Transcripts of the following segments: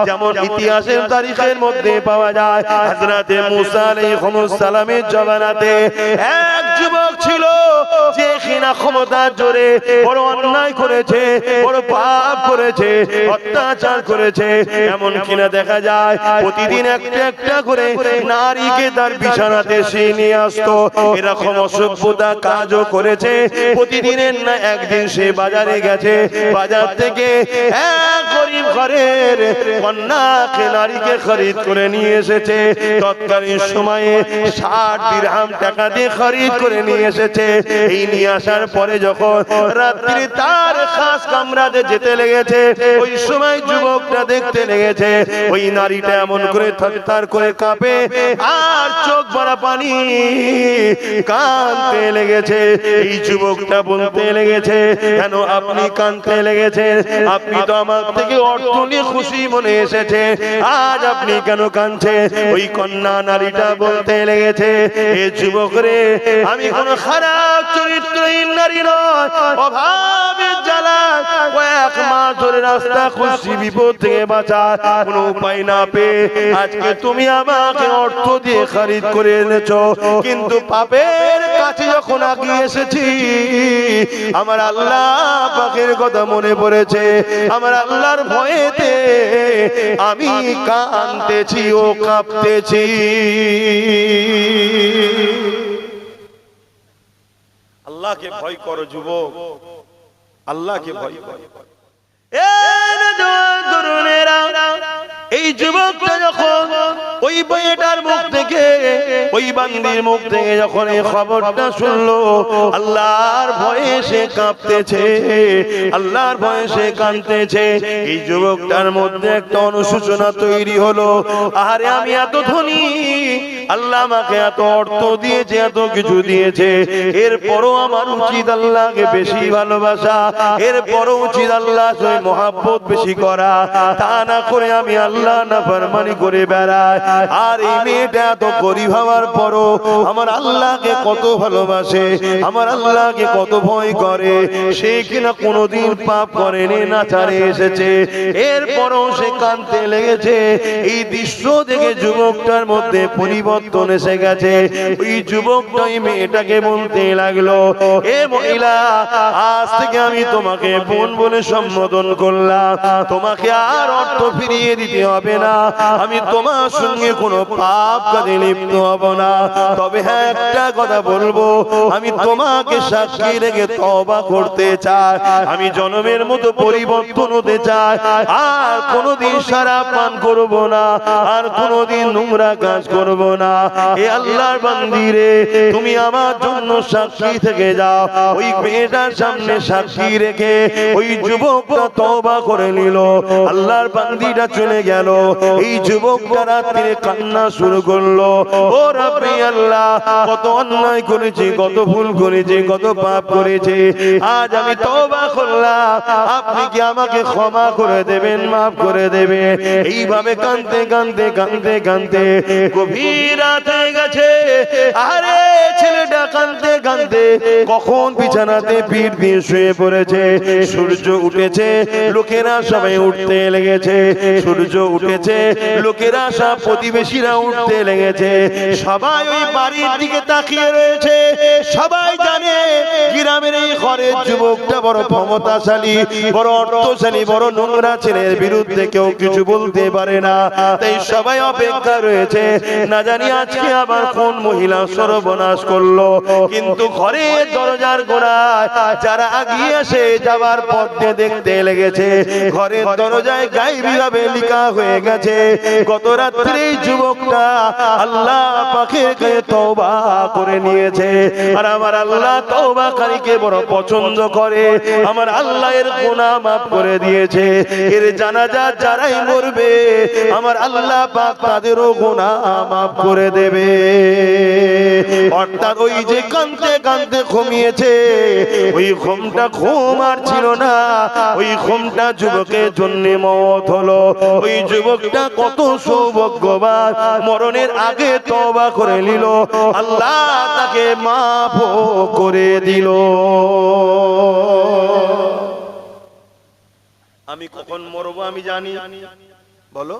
যেমন ইতিহাসের তারিখের মধ্যে পাওয়া যায় হযরতে মুসা আলাইহিস সালামের জমানাতে এক যুবক ছিল যে কিনা ক্ষমতার জোরে বড় অন্যায় করেছে, বড় পাপ করেছে, অত্যাচার করেছে। এমন কিনা দেখা যায় প্রতিদিন একটা একটা করে নারীকে তার বিছানাতে সে নিয়ে আসতো। এরকম অসভ্যতা কাজও করেছে। প্রতিদিনের না একদিন সে বাজারে গেছে, বাজার থেকে এক গরিব ঘরের কন্যাকে নারীকে খরিদ করে নিয়ে এসেছে। তৎকালীন সময়ে 60 দিরহাম টাকা দিয়ে খরিদ করে নিয়ে এসেছে। এই নিয়ে আসার পরে যখন রাত্রি তার খাস কামরাতে যেতে লেগেছে, ওই সময় যুবকটা দেখতে লেগেছে ওই নারীটা এমন করে থরথর করে কাঁপে আর চোখ ভরা পানি কাঁদতে লেগেছে। এই যুবকটা বলতে লেগেছে, কেন আপনি কাঁদতে লেগেছেন? আপনি তো আমার থেকে অর্থ নিয়ে খুশি মনে এসেছে, আজ আপনি কেন কাঁদছেন? ওই কন্যা নারীটা বলতে লেগেছে, এ যুবক রে, আমি কোনো খারাপ চরিত্রহীন নারী নয়, অভাবের জ্বালা কয়েক মাস ধরে রাস্তা খুশি বিপদ থেকে বাঁচার কোনো উপায় না পেয়ে আজকে তুমি আমাকে অর্থ দিয়ে খরিদ করে এনেছো। কিন্তু পাপের কাছে যখন আগিয়ে এসেছি আমার আল্লাহ পাকের কথা মনে পড়েছে, আমার আল্লাহর ভয়েতে আমি কাঁদতেছি ও কাঁপতেছি। আল্লাহকে ভয় করো যুবক, আল্লাহকে ভয় করো। এই যুবকটা যখন ওই মেয়েটার মুখ থেকে, ওই বান্দির মুখ থেকে যখন এই খবরটা শুনলো, আল্লাহর ভয়ে সে কাঁপতেছে, আল্লাহর ভয়ে সে কাঁদতেছে। এই যুবকটার মধ্যে একটা অনুশোচনা তৈরি হলো, আরে আমি এত ধনী, আল্লাহ আমাকে এত অর্থ দিয়েছে, এত কিছু দিয়েছে, এরপরও আমার উচিত আল্লাহকে বেশি ভালোবাসা, এরপরও উচিত আল্লাহ সঙ্গে মহাব্বত বেশি করা, তা না করে আমি আল্লাহ নাফরমানি করে বেড়াই। আর এই মেয়েটা এত গরিব হওয়ার পরও আমার আল্লাহকে কত ভালোবাসে, আমার আল্লাহকে কত ভয় করে, সে কিনা কোনোদিন পাপ করেনি, না ছাড়ে এসেছে, এরপরও সে কাঁদতে লেগেছে। এই দৃশ্য দেখে যুবকটার মধ্যে পরিবর্তন এসে গেছে। ওই যুবকটা ওই মেয়েটাকে বলতে লাগলো, এ মহিলা, আজ থেকে আমি তোমাকে বোন বলে সম্বোধন করলাম, তোমাকে আর অর্থ ফিরিয়ে দিতে হবে না, আমি তোমার সঙ্গে কোনো পাপ কাজে লিপ্ত হব না। তবে হ্যাঁ, একটা কথা বলবো, আমি তোমাকে সাক্ষী রেখে তওবা করতে চাই, আমি জনমের মতো পরিবর্তন হতে চাই, আর কোনোদিন শরাব পান করব না, আর কোনোদিন নোংরা কাজ করব না। এ আল্লাহর বান্দি রে, তুমি আমার জন্য সাক্ষী থেকে যাও। ওই মেয়েটার সামনে সাক্ষী রেখে ওই যুবকটা তওবা করে নিল। আল্লাহর বান্দিটা চলে গেল। এই যুবকটা রাত্রে কান্না শুরু করলো, ও রব্বি আল্লাহ, কত অন্যায় করেছি, কত ভুল করেছি, কত পাপ করেছি, আজ আমি তওবা করলাম, আপনি কি আমাকে ক্ষমা করে দেবেন, মাফ করে দেবেন? এইভাবে কাঁদতে কাঁদতে কাঁদতে কাঁদতে গভীর রাত হয়ে গেছে। আরে ছেলেটা কাঁদতে কাঁদতে কখন বিছানাতে পিঠ দিয়ে শুয়ে পড়েছে। সূর্য উঠেছে, লোকেরা সবাই উঠতে লেগেছে, সূর্য উঠেছে, লোকেরা সব প্রতিবেশীরা উঠতে লেগেছে, সবাই ওই বাড়ির দিকে তাকিয়ে রয়েছে। সবাই জানে গ্রামের এই ঘরের যুবকটা বড় ক্ষমতাশালী, বড় অর্থশালী, বড় নোংরা ছেলের বিরুদ্ধে কেউ কিছু বলতে পারে না। তাই সবাই অপেক্ষা রয়েছে, না জানি আজকে আবার কোন মহিলা সর্বনাশ করলো। কিন্তু ঘরের দরজার গোড়ায় যারা আগিয়ে এসে যাবার পথে দেখতে লেগেছে, ঘরের দরজায় গায়েবী ভাবে লেখা হয়ে গেছে, গত রাত্রে যুবকটা আল্লাহ পাকের কাছে তওবা করে নিয়েছে। আর আমার আল্লাহ তওবাকারীকে বড় পছন্দ করে, আমার আল্লাহ এর গুনাহ মাফ করে দিয়েছে। এর জানাজা যারাই মরবে আমার আল্লাহ পাক তাদেরও গুনাহ মাফ করে দেবে। অর্থাৎ ওই যে কাঁদতে কাঁদতে ঘুমিয়েছে, ওই ঘুমটা ঘুম আর ছিল না, ওই ঘুমটা যুবকের জন্য মওত হলো। ওই যুবকটা কত সৌভাগ্যবান, মরণের আগে তওবা করে নিল, আল্লাহ তাকে মাফ করে দিল। আমি কখন মরবো আমি জানি, বলো,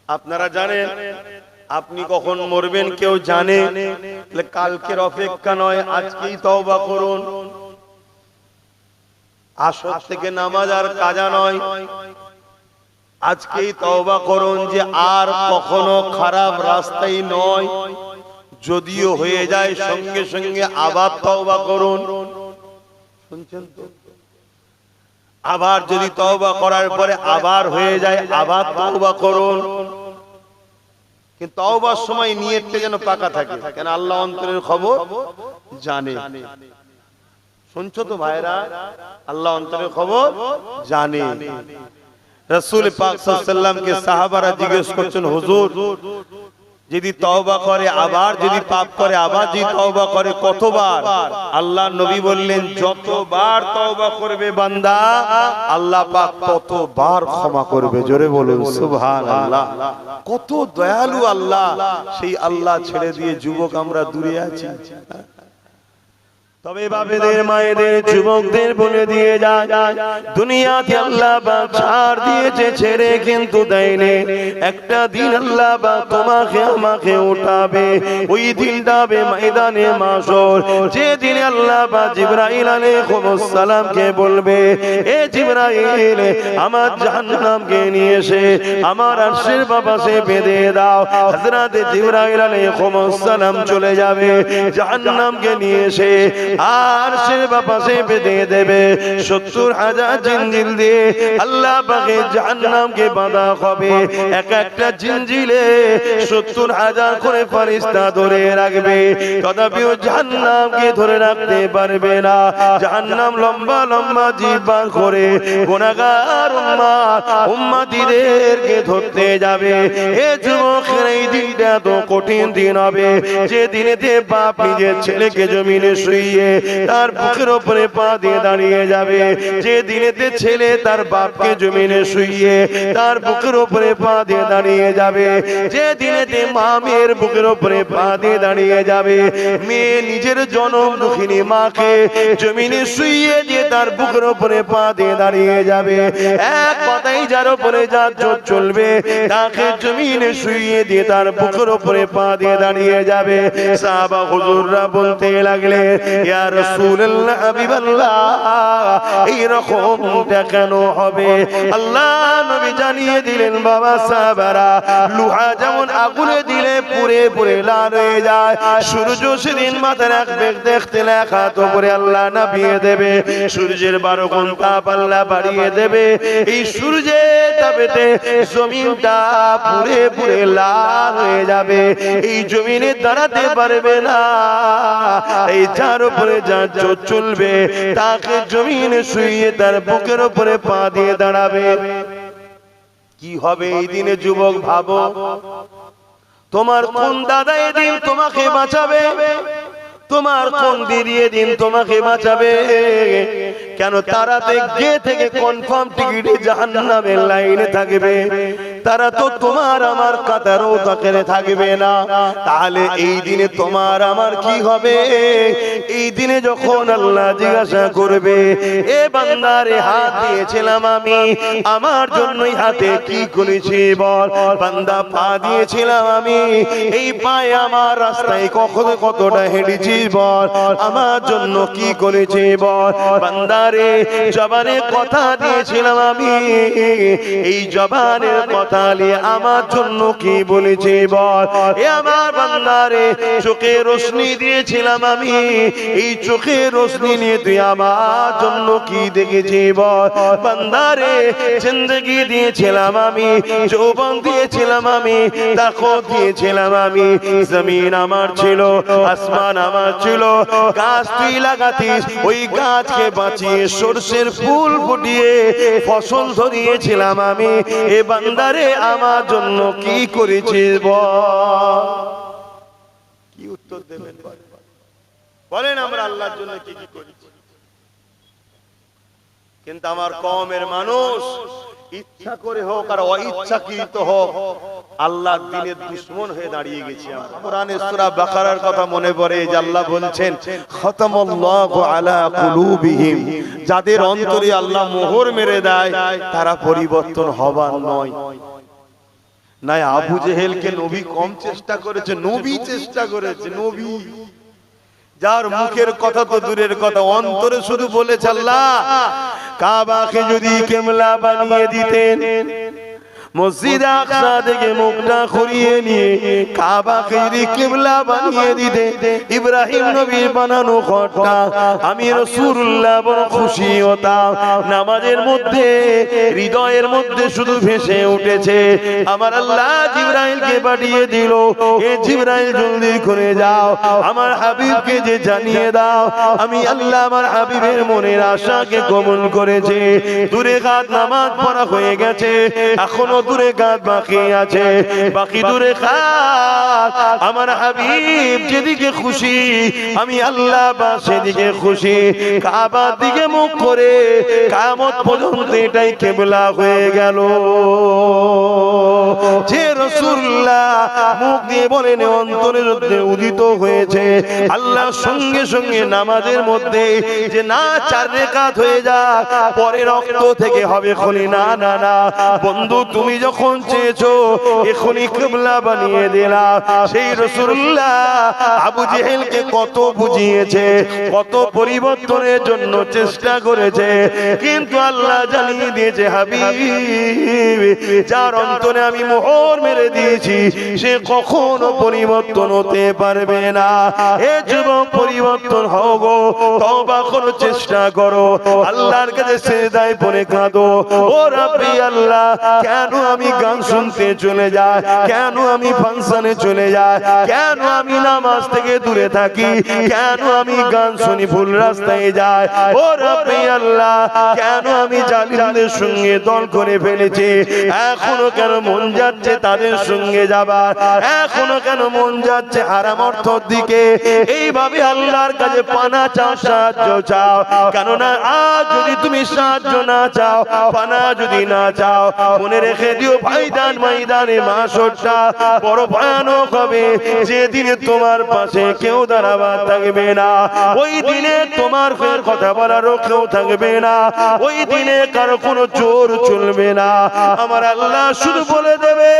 আপনারা জানেন আপনি কখন মরবেন কেউ জানে? কালকের অপেক্ষা নয়, আজকেই তওবা করুন। আসর থেকে নামাজ আর কাজা নয়, আজকেই তওবা করুন যে আর কখনো খারাপ রাস্তায় নয়। যদিও হয়ে যায় সঙ্গে সঙ্গে আবার তওবা করুন। শুনছেন তো? আবার যদি তওবা করার পরে আবার হয়ে যায় আবার তওবা করুন। কিন্তু তওবার সময় নিয়তটা যেন পাকা থাকে, কেন আল্লাহ অন্তরের খবর জানে। শুনছো তো ভাইরা? আল্লাহ অন্তরের খবর জানে। রাসূল পাক সাল্লাল্লাহু আলাইহি ওয়াসাল্লামকে সাহাবারা জিজ্ঞেস করছেন, হুজুর যদি তওবা করে আবার যদি পাপ করে আবার যদি তওবা করে কতবার? আল্লাহর নবী বললেন, যতবার তওবা করবে বান্দা আল্লাহ পাক ততবার ক্ষমা করবে। জোরে বলুন সুবহানাল্লাহ। কত দয়ালু আল্লাহ! সেই আল্লাহ ছেড়ে দিয়ে যুবক আমরা দূরে আছি। তবে বাপেদের মায়েদের যুবকদের বলে দিয়ে যায়, দুনিয়াতে আল্লাহ পাক ছাড় দিয়েছে ছেড়ে কিন্তু দেয়নি। একটা দিন আল্লাহ পাক তোমাকে আমাকে উঠাবে, ওই দিনটা হবে ময়দানে মাশর। যে দিনে আল্লাহ পাক জিবরাইল আলাইহিস সালামকে বলবে, এ জিবরাইল আমার জাহান্নামকে নিয়ে এসে আমার আরশের পাশে বেঁধে দাও। হযরত জিবরাইল আলাইহিস সালাম চলে যাবে, জাহান্নামকে নিয়ে এসে আরশের পাশে বেঁধে দেবে। ৭০,০০০ জিনজিল দিয়ে আল্লাহ পাকের জাহান্নামকে বাঁধা হবে। এক একটা জিনজিলে ৭০,০০০ করে ফেরেশতা ধরে রাখবে, তথাপিও জাহান্নামকে ধরে রাখতে পারবে না। জাহান্নাম লম্বা লম্বা জিহ্বা করে গুনাহগার উম্মতিদেরকে ধরতে যাবে। এ যুবকের এই দিনটা তো কঠিন দিন হবে, যে দিনেতে বাপ নিজের ছেলেকে জমিনে শুইয়ে তার বুকের উপরে পা দিয়ে দাঁড়িয়ে যাবে। যে দিনেতে ছেলে তার বাপকে জমিনে শুইয়ে তার বুকের উপরে পা দিয়ে দাঁড়িয়ে যাবে। যে দিনেতে মা মেয়ের বুকের উপরে পা দিয়ে দাঁড়িয়ে যাবে। মেয়ে নিজের জনম দুঃখিনী মাকে জমিনে শুইয়ে দিয়ে তার বুকের উপরে পা দিয়ে দাঁড়িয়ে যাবে। এক কথাই যার উপরে যার জোর চলবে তাকে জমিনে শুইয়ে দিয়ে তার বুকের উপরে পা দিয়ে দাঁড়িয়ে যাবে। সাহাবা হুজুররা বলতে লাগলে, ইয়া রাসূলুল্লাহ হাবিবাল্লাহ, এই রকমটা কেন হবে? আল্লাহ নবী জানিয়ে দিলেন, বাবা সাহাবারা, লোহা যেমন আগুনে দিলে পুড়ে পুড়ে লাল হয়ে যায়, সূর্য সেদিন মাথার এক বেগ দেখতে লেখা তো করে আল্লাহ নামিয়ে দেবে। সূর্যের 12 গুণ তাপ আল্লাহ বাড়িয়ে দেবে। এই সূর্যের তাপেতে জমিনটা পুড়ে পুড়ে লাল হয়ে যাবে, এই জমিনে দাঁড়াতে পারবে না। এই যার উপরে যার জোর চলবে তাকে জমিনে শুইয়ে তার বুকের উপরে পা দিয়ে দাঁড়াবে। কি হবে এই দিনে যুবক? ভাবো, তোমার কোন দাদা এদিন তোমাকে বাঁচাবে? তোমার কোন দিদি এদিন তোমাকে বাঁচাবে? কেন তারাতে গে থেকে কনফার্ম টিকিটে জাহান্নামের লাইনে থাকবে, তারা তো তোমার আমার কাতারও তাকে থাকবে না। তাহলে এই দিনে তোমার আমার কি হবে? এই দিনে যখন আল্লাহ জিজ্ঞাসা করবে, এ বান্দারে হাত দিয়েছিলাম আমি, আমার জন্যই হাতে কি করেছি বল? বান্দা পা দিয়েছিলাম আমি, এই পায়ে আমার রাস্তায় কখন কতটা হেঁটেছি বল? আমার জন্য কি করেছি বল? বান্দারে জবানে কথা দিয়েছিলাম আমি, এই জবানের কথা নিয়ে আমার জন্য কি বলেছি বল? এ আমার বান্দারে চোখে রোশনি দিয়েছিলাম আমি, এই চোখে রোশনি নিয়ে তুই আমার জন্য কি দেখেছি বল? বান্দারে জিন্দেগি দিয়েছিলাম আমি, যৌবন দিয়েছিলাম আমি, তাকত দিয়েছিলাম আমি, জমিন আমার ছিল, আসমান আমার ছিল, গাছ তুই লাগাতিস, ওই গাছকে বাঁচিয়ে সরষের ফুল ফুটিয়ে ফসল ধরিয়েছিলাম আমি। এ বান্দারে আমার জন্য কি করেছিস বল? কি উত্তর দেবেন বলেন? আমরা আল্লাহর জন্য কি কি করেছি? কিন্তু আমার কওমের মানুষ ইচ্ছা করে হোক আর অইচ্ছাকৃত হোক আল্লাহর দ্বীনের দুশমন হয়ে দাঁড়িয়ে গেছি। কোরআনের সূরা বাকারার কথা মনে পড়ে যে আল্লাহ বলছেন, খতামাল্লাহু আলা কুলুবিহিম, যাদের অন্তরে আল্লাহ মোহর মেরে দেয় তারা পরিবর্তন হবার নয়। না আবু জেহেলকে নবী কম চেষ্টা করেছে, নবী চেষ্টা করেছে। নবী যার মুখের কথা তো দূরের কথা, অন্তরে শুধু বলেছে আল্লাহ কাবাকে যদি কিবলা বানিয়ে দিতেন, মসজিদ আকসা থেকে মুখটা ঘুরিয়ে নিয়ে কাবাকে যদি কিবলা বানিয়ে দিতে, ইব্রাহিম নবীর বানানো ঘরটা আমি রাসূলুল্লাহ বড় খুশি হতাম। নামাজের মধ্যে হৃদয়ের মধ্যে শুধু ভেসে উঠেছে, আমার আল্লাহ জিবরাইলকে পাঠিয়ে দিল, এ জিবরাইল জলদি করে যাও, আমার হাবিবকে যে জানিয়ে দাও আমি আল্লাহ আমার হাবিবের মনের আশাকে কবুল করেছে। দূরে কাত নামাজ পড়া হয়ে গেছে, এখনো দূরে কাত বাকি আছে, বাকি দূরে কাত আমার হাবিব যেদিকে খুশি আমি আল্লাহ বা সেদিকে খুশি। কাবার দিকে মুখ করে কিয়ামত পর্যন্ত এটাই কিবলা হয়ে গেল। যে রাসূলুল্লাহ মুখ দিয়ে বলেন অন্তরের মধ্যে উদিত হয়েছে, আল্লাহ সঙ্গে সঙ্গে নামাজের মধ্যে যে না 4 রাকাত হয়ে যাক পরে রক্ত থেকে হবে খলি, না না না বন্ধু, তুমি যখন চেয়েছো এখনই কিবলা বানিয়ে দিলাম। সেই রাসূলুল্লাহ আবু জেহেলকে কত বুঝিয়েছে, কত পরিবর্তনের জন্য চেষ্টা করেছে, কিন্তু আল্লাহ জানিয়ে দিয়েছে হাবিব যার অন্তরে আমি মোহর মেরে দিয়েছি সে কখনো পরিবর্তন হতে পারবে না। এ যুবক পরিবর্তন হও গো, তওবা করো, চেষ্টা করো, আল্লাহর কাছে সিজদায় পড়ে কাঁদো, ও রাব্বি আল্লাহ কেন আমি গান শুনতে চলে যাই, কেন আমি ফাংশনে চলে যাই, কেন আমি নামাজ থেকে দূরে থাকি, কেন আমি গান শুনি ভুল রাস্তায় যাই, ও রাব্বি আল্লাহ কেন আমি জালিমদের সঙ্গে দল করে ফেলেছি, এখনো কেন মন যাচ্ছে তাদের সঙ্গে যাবার, এখনো কেন মন যাচ্ছে হারাম অর্থের দিকে। এইভাবে আল্লাহর কাছে পানা চাও, সাহায্য চাও, কেননা আজ যদি তুমি সাহায্য না চাও, পানা যদি না চাও, মনে রেখে দিও ভাইদান ময়দানে মাশরটা বড় ভয়ানক হবে, যেদিনে তোমার পাশে কেউ দাঁড়াবার থাকবে না, ওই দিনে তোমার ফের কথা বলারও কেউ থাকবে না, ওই দিনে কারো কোনো জোর চলবে না। আমার আল্লাহ শুধু বলে দেবে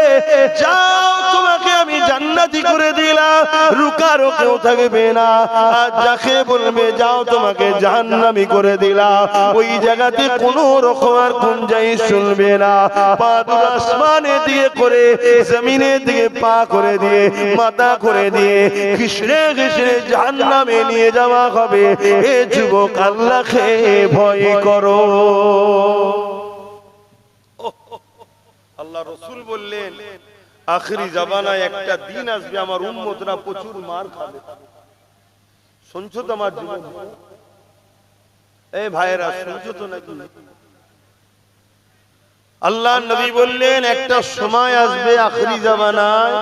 যাও তোমাকে আমি জান্নাতি করে দিলাম, রুকারও কেউ থাকবে না। আর যাকে বলবে যাও তোমাকে জাহান্নামী করে দিলাম, ওই জায়গাতে কোনো রকম আর গুঞ্জাইশ শুনবে না। পা দুটো আসমানের দিকে করে জমিনের দিকে পা করে দিয়ে মাথা করে দিয়ে ঘিসড়ে ঘিসড়ে জাহান্নামে নিয়ে যাওয়া হবে। এ যুবক আল্লাহকে ভয় করো। আল্লাহ রাসূল বললেন আখিরি জামানায় একটা দিন আসবে আমার উম্মতরা প্রচুর মার খাবে। শুনছো তো আমার জীবন? এই ভাইরা শুনছো তো নাকি? আল্লাহ নবী বললেন একটা সময় আসবে আখিরি জামানায়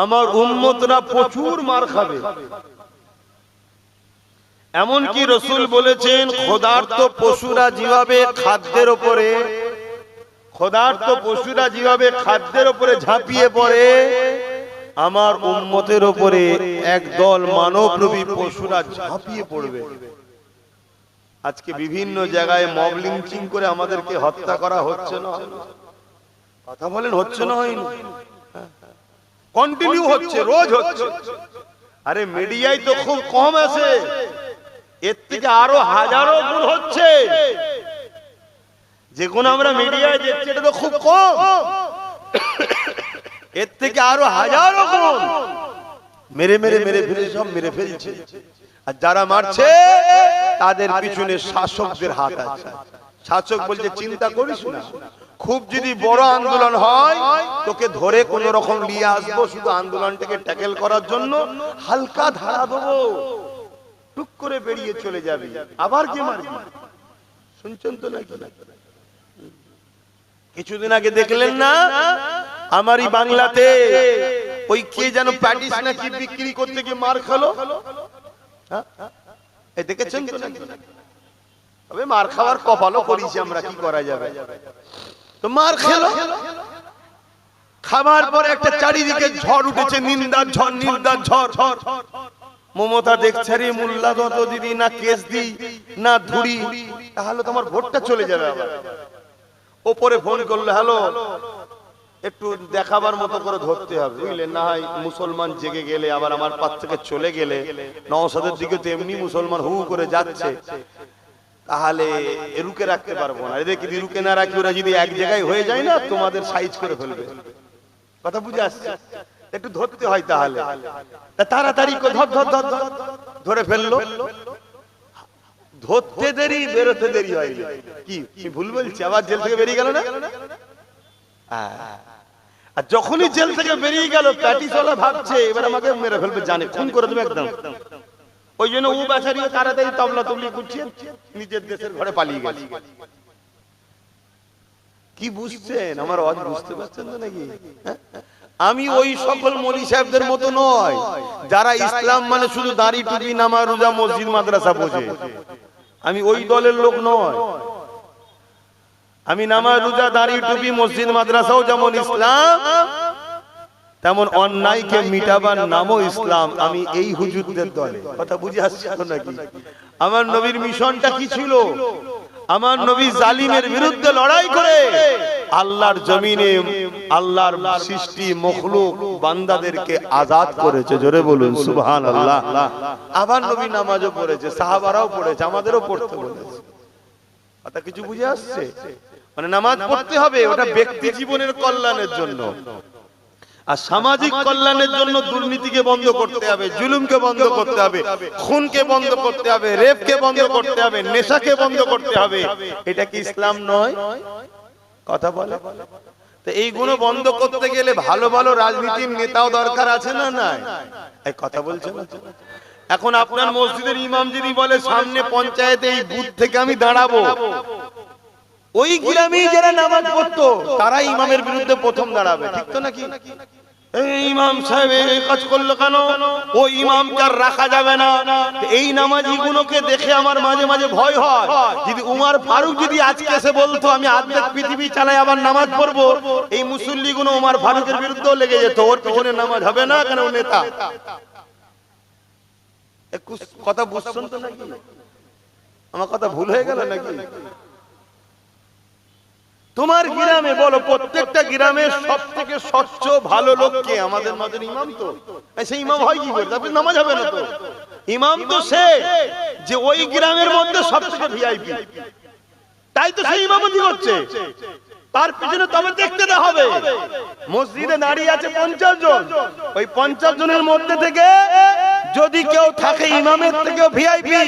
আমার উম্মতরা প্রচুর মার খাবে। এমন কি রাসূল বলেছেন ক্ষুধার্ত পশুরা যেভাবে খাদ্যের উপরে ঝাঁপিয়ে পড়ে, আমার উম্মতের উপরে একদল মানবরূপী পশুরা ঝাঁপিয়ে পড়বে। আজকে বিভিন্ন জায়গায় মব লিঞ্চিং করে আমাদেরকে হত্যা করা হচ্ছে না? কথা বলেন হচ্ছে না? হয়নি? কন্টিনিউ হচ্ছে, রোজ হচ্ছে। আরে মিডিয়ায় তো খুব কম আছে, এর থেকে আরো হাজারো গুণ হচ্ছে। যেগুলো আমরা মিডিয়ায় দেখছি এটা তো খুব কম, এর থেকে আরো হাজারো গুণ মেরে মেরে মেরে ফেলে সব মেরে ফেলছে। আর যারা মারছে তাদের পিছনে শাসকদের হাত আছে। শাসক বলছে চিন্তা করিস না, খুব যদি বড় আন্দোলন হয় তোকে ধরে কোন রকম নিয়ে আসবো, শুধু আন্দোলনটাকে ট্যাকেল করার জন্য হালকা ধারা দেবো, টুক করে বেরিয়ে চলে যাবে, আবার কি মারবি? শুনছেন তো নাকি? কিছুদিন আগে দেখলেন না আমারই বাংলাতে ওই কে যেন প্যাটিস নাকি বিক্রি করতে গিয়ে মার খেলো? দেখেছেন তো নাকি? তবে মার খাওয়ার কপালও করেছি আমরা, কি করা যাবে। তো মার খেলো, খাবার পরে একটা চারিদিকে ঝড় উঠেছে, নিন্দার ঝড়, নিন্দার ঝড়। মমতা দেখছে রে মোল্লা দত দিদি না কেস দি না ধুরি, তাহলে তোমার ভোটটা চলে যাবে। আবার ওপরে ফোন করলো, হ্যালো একটু দেখাবার মতো করে ধরতে হবে, বুঝলেন? না হয় মুসলমান জেগে গেলে আবার আমার পাশ থেকে চলে গেলে, নওশাদের দিকে তো এমনি মুসলমান হু করে যাচ্ছে, তাহলে রুকে রাখতে পারবো না। এদের যদি রুকে না রাখি, ওরা যদি এক জায়গায় হয়ে যায় না, তোমাদের সাইজ করে ফেলবে। কথা বুঝে আসছে? একটু ধরতে হয়, তাহলে তাড়াতাড়ি ধর ধর ধর ধরে ফেললো, ধরতে দেরি বেরোতে দেরি হয়। কি ভুল বলছি? আবার জেল থেকে বেরিয়ে গেল না? আর যখনই জেল থেকে বেরিয়ে গেল, প্যাটিসওয়ালা ভাবছে এবার আমাকে মেরে ফেলবে, জানে খুন করে দেবে একদম। ওই জন্য ও বেচারিও তাড়াতাড়ি তবলা তবলি গুছিয়ে নিজের দেশের ঘরে পালিয়ে গেছে। কি বুঝছেন? আমার আওয়াজ বুঝতে পারছেন তো নাকি? আমি ওই সকল মৌলী সাহেবদের মতো নয় যারা ইসলাম মানে শুধু দাড়ি টুপি নামাজ রোজা মসজিদ মাদ্রাসা বোঝে। আমি ওই দলের লোক নয়। আমি নামাজ রোজা দাড়ি টুপি মসজিদ মাদ্রাসাও যেমন ইসলাম, তেমন অন্যায়কে মিটাবার নামও ইসলাম। আমি এই হুজুরদের দলে। কথা বুঝে আসছে নাকি? আমার নবীর মিশনটা কি ছিল? আমার নবী জালিমের বিরুদ্ধে লড়াই করে আল্লাহর জমিনে আল্লাহর সৃষ্টি মখলুক বান্দাদেরকে আজাদ করেছে। জোরে বলুন সুবহানাল্লাহ। আবার নবী নামাজও পড়েছে, সাহাবারাও পড়েছে, আমাদেরও পড়তে বলেছে। কথা কিছু বুঝে আসছে? মানে নামাজ পড়তে হবে, ওটা ব্যক্তি জীবনের কল্যাণের জন্য। আর সামাজিক কল্যাণের জন্য দুর্নীতিকে বন্ধ করতে হবে, জুলুমকে বন্ধ করতে হবে, খুনকে বন্ধ করতে হবে, রেপকে বন্ধ করতে হবে, নেশাকে বন্ধ করতে হবে। এটা কি ইসলাম নয়? কথা বলে। তো এইগুলো বন্ধ করতে গেলে ভালো ভালো রাজনীতির নেতাও দরকার আছে না? নাই? এই কথা বলছে না? এখন আপনার মসজিদের ইমাম যদি বলে সামনে পঞ্চায়েতে এই বুথ থেকে আমি দাঁড়াবো, ওই গ্রামে যারা নামাজ পড়তো তারা ইমামের বিরুদ্ধে প্রথম দাঁড়াবে, ঠিক তো নাকি? ইমাম সাহেব এই কাজ করলো কেন? ও ইমামকে আর রাখা যাবে না। এই নামাজি গুলোকে দেখে আমার মাঝে মাঝে ভয় হয়, যদি উমর ফারুক যদি আজকে এসে বলতো আমি অর্ধেক পৃথিবী চালাই আবার নামাজ পড়বো, এই মুসল্লি গুলো উমর ফারুকের বিরুদ্ধেও লেগে যেত, ওর পিছনে নামাজ হবে না কেন? ও নেতা। কথা বুঝছেন তো নাকি? আমার কথা ভুল হয়ে গেল নাকি? তোমার গ্রামে বলো, প্রত্যেকটা গ্রামের সব থেকে স্বচ্ছ ভালো লোক কে? আমাদের মাঝে ইমাম। তো সেই ইমাম হয় কি করে? তারপরে নামাজ হবে না তো? ইমাম তো সে যে ওই গ্রামের মধ্যে সবথেকে ভিআইপি, তাই তো সেই ইমামতি করছে। তার পিছনে তবে দেখতে দেওয়া হবে। মসজিদে দাঁড়িয়ে আছে 50 জন, ওই 50 জনের মধ্যে থেকে যদি কেউ থাকে ইমামের থেকেও ভিআইপি,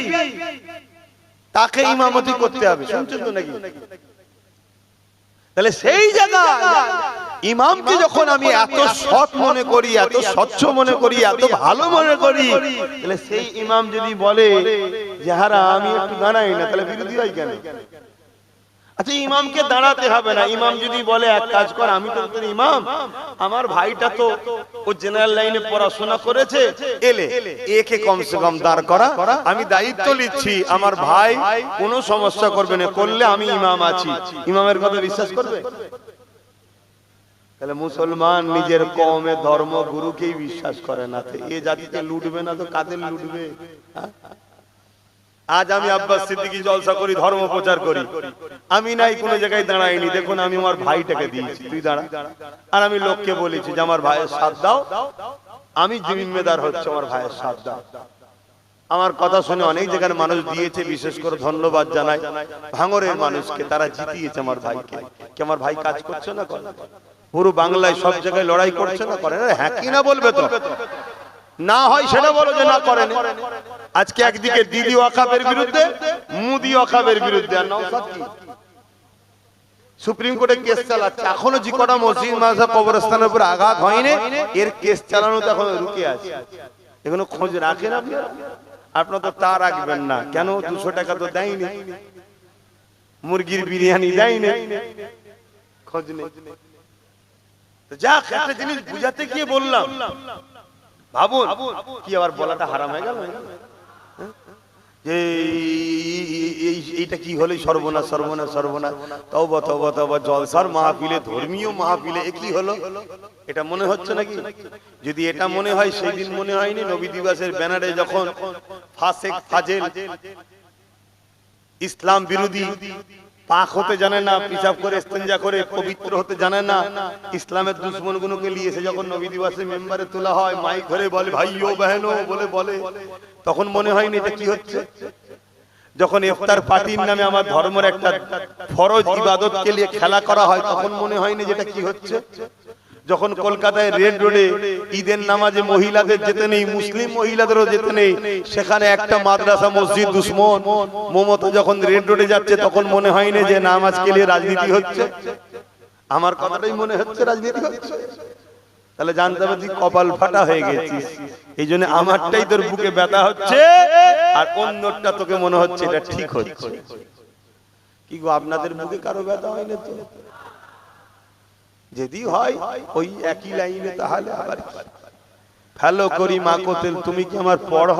তাকে ইমামতি করতে হবে। শুনছেন তো নাকি? তাহলে সেই জায়গায় ইমামকে যখন আমি এত সৎ মনে করি, এত স্বচ্ছ মনে করি, এত ভালো মনে করি, তাহলে সেই ইমাম যদি বলে যে হারা আমি একটু দাঁড়াই না, তাহলে বিরোধী হয় কেন? আচ্ছা, ইমামকে দাঁড়াতে হবে না। ইমাম যদি বলে এক কাজ কর, আমি তো তোর ইমাম, আমার ভাইটা তো ও জেনারেল লাইনে পড়াশোনা করেছে, এলে একে কমসে কম দাঁড় করা, আমি দায়িত্ব নিচ্ছি, আমার ভাই কোনো সমস্যা করবে না, করলে আমি ইমাম আছি। ইমামের কথা বিশ্বাস করবে? তাহলে মুসলমান নিজের কওমে ধর্ম গুরুকেই বিশ্বাস করে না, এ জাতিকে লুটবে না তো কাদের লুটবে? আজ আমি আব্বাস সিদ্দিকী জলসা করি, ধর্ম প্রচার করি, আমি নাই কোনো জায়গায় দাঁড়াইনি। দেখুন আমি আমার ভাইটাকে দিয়েছি, তুই দাঁড়া। আর আমি লোককে বলেছি যে আমার ভাইয়ের সাথ দাও, আমি জিম্মেদার হচ্ছে আমার ভাইয়ের সাথ দাও। আমার কথা শুনে অনেক জায়গার মানুষ দিয়েছে, বিশেষ করে ধন্যবাদ জানাই ভাঙরের মানুষকে, তারা জিতিয়েছে আমার ভাইকে। কি আমার ভাই কাজ করছে না? করে। পুরো বাংলায় সব জায়গায় লড়াই করছে না? করে। হ্যাঁ কি না বলবে তো? না হয় সেটা বলো যে না করেন। আজকে একদিকে দিদি ওয়াকাফের বিরুদ্ধে, মুদি ওয়াকাফের বিরুদ্ধে, আর নওশাদ কি সুপ্রিম কোর্টে কেস চালাচ্ছে। এখনো যে কটা মসজিদ মাদ্রাসা কবরস্থানের উপর আঘাত হয়নি, এর কেস চালানো তো এখন রুকে আছে। এগুলো খোঁজ রাখেন আপনারা? আপনারা তো তা রাখবেন না কেন? 200 টাকা তো দেয়নি, মুরগির বিরিয়ানি দেয়নি, খোঁজ নেই। যাক, একটা জিনিস বুঝাতে গিয়ে বললাম, ভাবুন কি আবার বলাটা হারাম হয়ে গেল যে এইটা কি হলো? সর্বনাশ সর্বনাশ সর্বনাশ। তওবা তওবা তওবা। জলসার মাহফিলে, ধর্মীয় মাহফিলে এ কি হলো? এটা মনে হচ্ছে নাকি? যদি এটা মনে হয়, সেই দিন মনে হয়নি নবী দিবসের ব্যানারে যখন ফাসেক ফাজেল ইসলাম বিরোধী পাক হতে জানে না, পিশাব করে ইস্তেঞ্জা করে পবিত্র হতে জানে না। ইসলামের দুশ্মন গুলোকে নিয়ে এসে যখন নবী দিবসে মেম্বারে তোলা হয়, মাইক ধরে বলে ভাইও বহনো বলে, তখন মনে হয়নি এটা কি হচ্ছে। যখন ইফতার পার্টির নামে আমার ধর্মের একটা ফরজ ইবাদতকে নিয়ে খেলা করা হয়, তখন মনে হয়নি যেটা কি হচ্ছে। যখন কলকাতায় রেড রোডে ঈদের নামাজে মহিলাদের যেতে নেই, মুসলিম মহিলাদেরও যেতে নেই, সেখানে একটা মাদ্রাসা মসজিদ দুশ্মন মমতা যখন রেড রোডে যাচ্ছে, তখন মনে হয়নি যে নামাজকে নিয়ে রাজনীতি হচ্ছে। আমার কথাটাই মনে হচ্ছে রাজনীতি হচ্ছে। তাহলে জানতে হবে তুই কপাল ফাটা হয়ে গেছিস, এই জন্য আমারটাই তোর বুকে ব্যথা হচ্ছে আর অন্যটা তোকে মনে হচ্ছে এটা ঠিক হচ্ছে। কি গো, আপনাদের বুকে কারো ব্যথা হয় না তো? যদি হয় ওই একই লাইনে, তাহলে আবার ফেলো করি মা কোতেল, তুমি কি আমার পড়?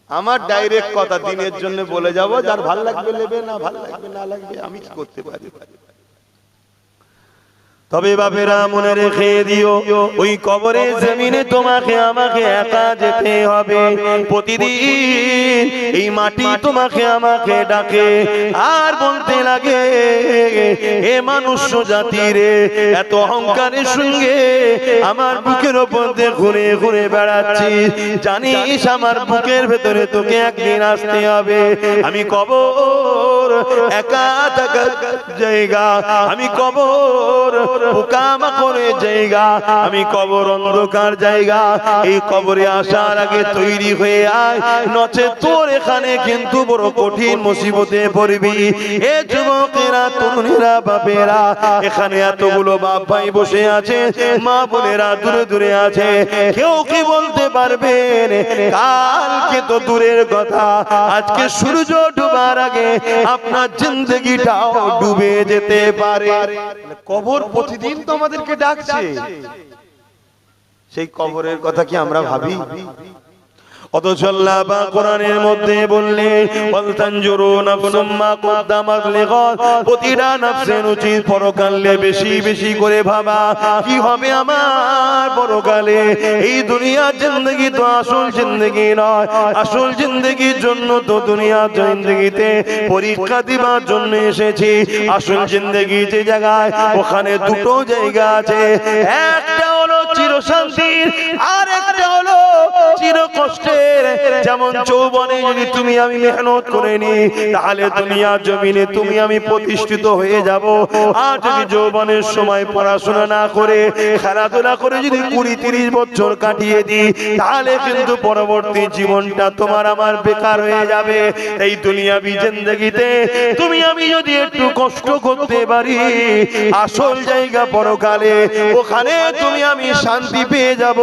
আমার ডাইরেক্ট কথা দিনের জন্য বলে যাব, যার ভাল লাগবে নেবে, না ভাল লাগবে না লাগবে, আমি কি করতে পারি। তবে বাপেরা মনে রেখে দিও, ওই কবরের জমিনে তোমাকে আমাকে একা যেতে হবে। প্রতিদিন এই মাটি তোমাকে আমাকে ডাকে আর বলতে লাগে, এ মানুষ জাতিরে এত অহংকারের সঙ্গে আমার বুকের ওপর দিয়ে ঘুরে ঘুরে বেড়াচ্ছিস, জানিস আমার বুকের ভেতরে তোকে একদিন আসতে হবে। আমি কবর একা থাকার জায়গা, আমি কবর পোকামাকড়ের জায়গা, আমি কবর অন্ধকার জায়গা। এই কবরে আসার আগে তৈরি হয়ে আয়, নচে তোর এখানে কিন্তু বড় কঠিন মুসিবতে পড়বি। এ যুবকেরা, তরুণেরা, বাপেরা, এখানে এতগুলো বাপ ভাই বসে আছে, মা বোনেরা দূরে দূরে আছে, কেউ কি বলতে পারবেন কালকে তো দূরের কথা, আজকে সূর্য ডুবার আগে আপনার জিন্দগিটাও ডুবে যেতে পারে। কবর প্রতিদিন তো আমাদেরকে ডাকছে, সেই কবরের কথা কি আমরা ভাবি? অথচ আল্লাহ পাক কোরআনের মধ্যে বললেন, ওয়াল তানজুরু নাফসুম মা কদ্দামাত লিগাদ, প্রতিটা নফসের উচিত পরকালে বেশি বেশি করে ভাবা কি হবে আমার পরকালে। এই দুনিয়ার জিন্দেগি তো আসল জিন্দেগি নয়, আসল জিন্দেগির জন্য তো দুনিয়ার জিন্দেগিতে পরীক্ষা দিবার জন্য এসেছি। আসল জিন্দেগি যে জায়গায়, ওখানে দুটো জায়গা আছে, একটা হলো চিরশান্তির আর একটা হলো চির কষ্টের। যেমন যৌবনে যদি তুমি আমি মেহনত করে নি, তাহলে দুনিয়ার জমিনে তুমি আমি প্রতিষ্ঠিত হয়ে যাব। আর যদি যৌবনের সময় পড়াশোনা না করে খেলাধুলা করে যদি 20-30 বছর কাটিয়ে দিই, তাহলে কিন্তু পরবর্তী জীবনটা তোমার আমার বেকার হয়ে যাবে। এই দুনিয়াবি জিন্দেগিতে তুমি আমি যদি একটু কষ্ট করতে পারি, আসল জায়গা পরকালে, ওখানে তুমি আমি শান্তি পেয়ে যাব।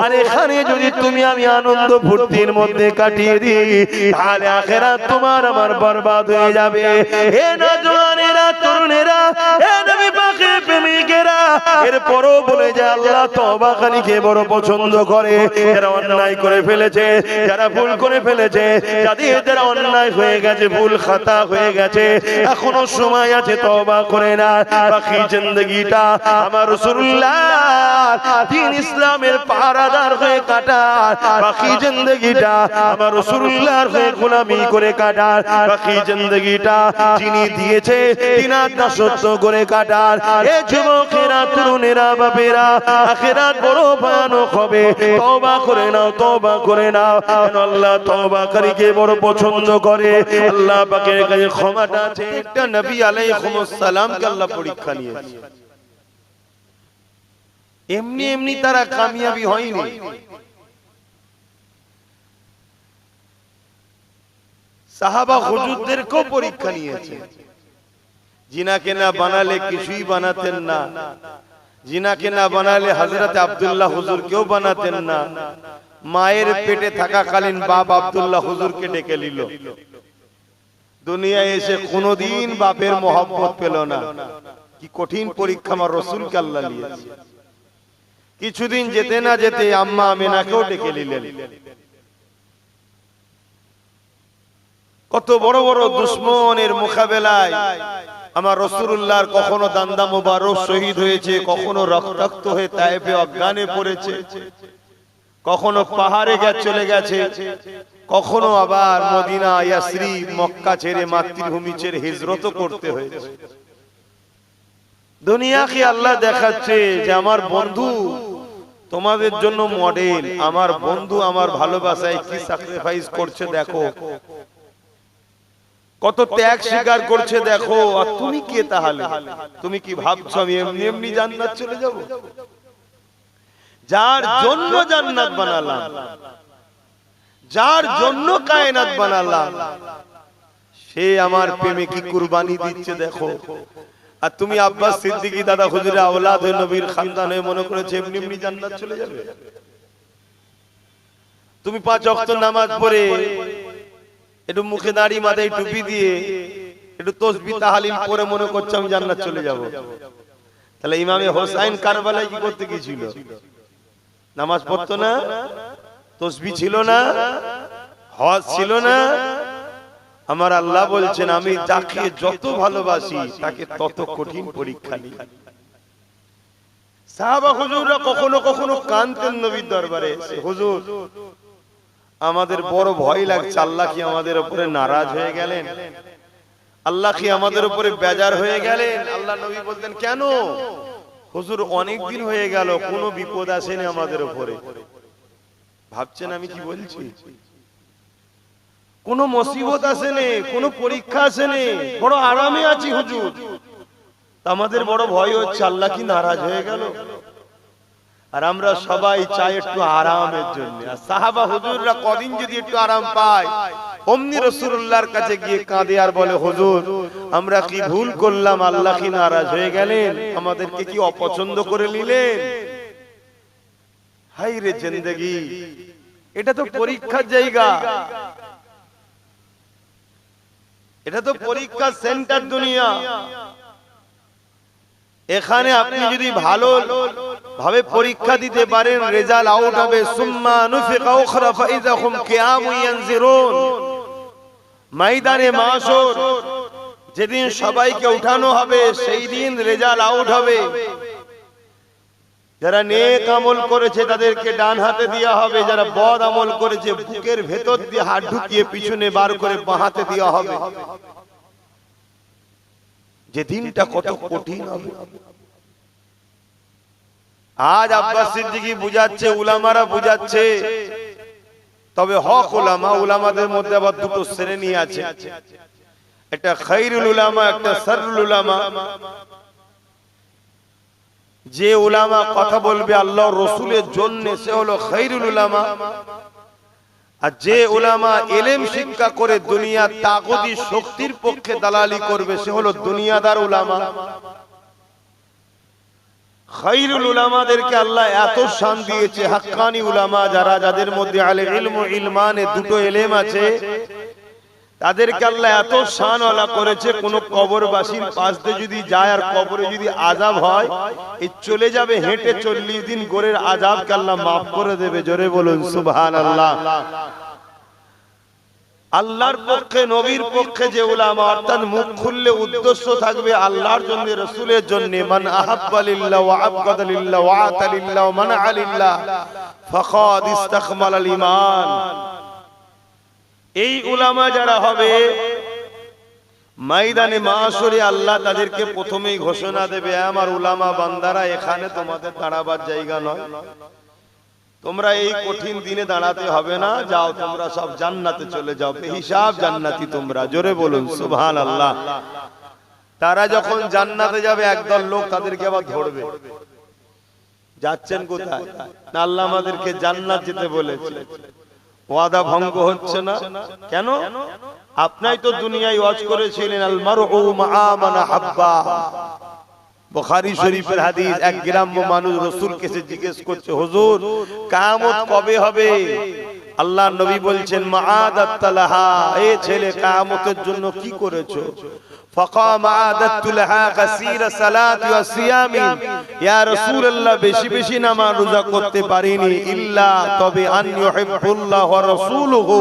আর এখানে যদি তুমি আমি আনন্দ ফুর্তির মধ্যে কাটিয়ে দিই, তাহলে আখিরাত তোমার আমার বরবাদ হয়ে যাবে। হে নওজওয়ানেরা, তরুণেরা, হে নবী পাকের প্রেমিকেরা, এরপরও বলে যে আল্লাহ তওবাকারীকে বড় পছন্দ করে। যারা অন্যায় করে ফেলেছে, যারা ভুল করে ফেলেছে, যারা অন্যায় হয়ে গেছে, ভুল খাতা হয়ে গেছে, এখনো সময় আছে, তওবা করে না। বাকি জিন্দেগিটা আমার রাসূলুল্লাহ দ্বীন ইসলামের পাহারাদার হয়ে কাটার, বাকি জিন্দেগিটা আমার রাসূলুল্লাহর হয়ে গোলামি করে কাটার, বাকি জিন্দেগিটা যিনি দিয়েছে তিনার দাসত্ব করে কাটার। এ যুবকেরা, তরুণেরা, বাপেরা, আখিরাত বড় ভয়ানক হবে। তওবা করে নাও, তওবা করে নাও, আল্লাহ তওবাকারীকে বড় পছন্দ করে। আল্লাহ পাকের কাছে ক্ষমাটা আছে। একটা নবী আলাইহিস সালামকে আল্লাহ পরীক্ষা নিয়েছে, এমনি এমনি তারা কামিয়াবি হয়নি। সাহাবা হুজুরদেরকেও পরীক্ষা নিয়েছে। জিনাকে না বানালে কিছুই বানাতেন না, জিনাকে না বানালে হযরত আব্দুল্লাহ হুজুরকেও বানাতেন না। মায়ের পেটে থাকাকালীন বাপ আব্দুল্লাহ হুজুরকে ডেকে নিল। দুনিয়ায় এসে কোনোদিন বাপের মহব্বত পেল না। কি কঠিন পরীক্ষা আমার রাসূলকে আল্লাহ নিয়েছে। কিছুদিন যেতে না যেতে আম্মা আমিনাকেও ডেকে নিলেন। কত বড় বড় দুশমনের মোকাবেলায় আমার রাসূলুল্লাহর কখনো দান্দা মোবারক শহীদ হয়েছে, কখনো রক্তাক্ত হয়ে তায়েফে অজ্ঞানে পড়েছে, কখনো পাহাড়ে চলে গেছে, কখনো আবার মদিনা ইয়াসরিব মক্কা ছেড়ে মাতৃভূমি ছেড়ে হিজরত করতে হয়েছে। দুনিয়াকে আল্লাহ দেখাচ্ছে যে আমার বন্ধু তোমাদের জন্য মডেল, আমার বন্ধু আমার ভালোবাসায় কি স্যাক্রিফাইস করছে দেখো, কত ত্যাগ স্বীকার করছে দেখো। আর তুমি কে তাহলে? তুমি কি ভাবছো আমি এমনি এমনি জান্নাত চলে যাব? যার জন্য জান্নাত বানালাম, যার জন্য কায়নাত বানালাম, সে আমার প্রেমে কি কুরবানি দিচ্ছে দেখো। আর তুমি আব্বাস সিদ্দিকী দাদা হুজুরের আওলাদ হয়ে নবীর খানদান হয়ে মনে করেছে এমনি এমনি জান্নাত চলে যাবে? তুমি 5 ওয়াক্ত নামাজ পড়ে একটু মুখে দাড়ি মাথায় টুপি দিয়ে একটু তাসবিহ তাহলিল পড়ে মনে করছো আমি জান্নাত চলে যাব? তাহলে ইমামে হোসাইন কারবালায় কি করতে গিয়েছিল? নামাজ পড়তো না, তাসবিহ ছিল না, হজ ছিল না। আমার আল্লাহ বলছেন আমি যাকে যত ভালোবাসি তাকে তত কঠিন পরীক্ষা নিই। সাহাবা হুজুররা কখনো কখনো কাঁদতেন নবীর দরবারে, হুজুর আমাদের বড় ভয় লাগছে, আল্লাহ কি আমাদের উপরে নারাজ হয়ে গেলেন? আল্লাহ কি আমাদের উপরে বেজার হয়ে গেলেন? আল্লাহ নবী বলতেন কেন? হুজুর অনেক দিন হয়ে গেল কোনো বিপদ আসেনি আমাদের উপরে। ভাবছেন আমি কি বলছি? কোনো মুসিবত আসেনি, কোনো পরীক্ষা আসেনি, বড় আরামে আছি হুজুর। আমাদের বড় ভয় হচ্ছে আল্লাহ কি নারাজ হয়ে গেল? আর আমরা সবাই চাই একটু আরামের জন্য। আর সাহাবা হুজুররা কদিন যদি একটু আরাম পায় অমনি রাসূলুল্লাহর কাছে গিয়ে কাঁদে আর বলে হুজুর আমরা কি ভুল করলাম? আল্লাহ কি নারাজ হয়ে গেলেন? আমাদেরকে কি অপছন্দ করে নিলেন? হায় রে জিন্দেগি, এটা তো পরীক্ষার জায়গা, এটা তো পরীক্ষার সেন্টার দুনিয়া। এখানে আপনি যদি ভালো ভাবে পরীক্ষা দিতে পারেন রেজাল্ট আউট হবে। সুম্মা নুফিকা উখরা ফাইযা হুম কিয়ামুন ইয়ানজিরুন। ময়দানে মাশর যেদিন সবাইকে উঠানো হবে সেই দিন রেজাল্ট আউট হবে। যারা নেক আমল করেছে তাদেরকে ডান হাতে দেওয়া হবে, যারা বদ আমল করেছে বুকের ভেতর দিয়ে হাত ঢুকিয়ে পিছনে বার করে বাঁ হাতে দেওয়া হবে। যে দিনটা কত কঠিন হবে। আজ আব্বাস সিদ্দিকী বুঝাচ্ছে, উলামারা বুঝাচ্ছে, তবে হক উলামা, উলামাদের মধ্যে আবার দুটো শ্রেণী আছে, একটা খায়রুল উলামা, একটা শাররুল উলামা। যে উলামা কথা বলবে আল্লাহর রাসূলের জন্য সে হলো খায়রুল উলামা। আর যে উলামা ইলম শিক্ষা করে দুনিয়ার তাগুতি শক্তির পক্ষে দালালি করবে সে হলো দুনিয়াদার উলামা। খায়রুল উলামাদেরকে আল্লাহ এত শান দিয়েছে, হাক্কানি উলামা যারা, যাদের মধ্যে আলে ইলম ও ইলমানে দুটো ইলম আছে, তাদেরকে আল্লাহ এত শানওয়ালা করেছে কোন কবরবাসীর পাশ দিয়ে যদি যায় আর কবরে যদি আযাব হয় এই চলে যাবে হেঁটে 40 দিন গোরের আযাবকে আল্লাহ maaf করে দেবে। জোরে বলুন সুবহানাল্লাহ। আল্লাহর পক্ষে নবীর পক্ষে যে উলামা, অর্থাৎ মুখ খুললে উদ্দেশ্য থাকবে আল্লাহর জন্য রাসূলের জন্য, মান আহাব্বা লিল্লাহ ওয়া আবগাদা লিল্লাহ ওয়া আতা লিল্লাহ ওয়া মানআ লিল্লাহ ফাকাদ ইসতাকমালাল ঈমান। এই উলামা যারা হবে ময়দানে মাশরে আল্লাহ তাদেরকে প্রথমেই ঘোষণা দেবে, আমার উলামা বান্দারা এখানে তোমাদের দাঁড়াবার জায়গা নয়, তোমরা এই কঠিন দিনে দাঁড়াতে হবে না, যাও তোমরা সব জান্নাতে চলে যাও, বেহিসাব জান্নাতি তোমরা। জোরে বলুন সুবহানাল্লাহ। তারা যখন জান্নাতে যাবে একদল লোক তাদেরকে আবার ধরবে, যাচ্ছেন কোথায়? না আল্লাহ আমাদেরকে জান্নাত যেতে বলেছে, ওয়াদা ভঙ্গ হচ্ছে না কেন? আপনি তো দুনিয়ায় ওয়াজ করেছিলেন আল মারউ মা মান হাব্বা। বুখারী শরীফের হাদিস, এক গ্রাম্য মানুষ রাসূলকে এসে জিজ্ঞেস করছে, হুজুর কিয়ামত কবে হবে? আল্লাহ নবী বলছেন মাআদাত লাহা, এই ছেলে কিয়ামতের জন্য কি করেছো? فقام عادت لها كثير صلاه وصيام يا رسول الله বেশি বেশি নামাজ রোজা করতে পারিনি, ইল্লা তবে আন ইউহিব্বুল্লাহ ওয়া রাসূলুহু,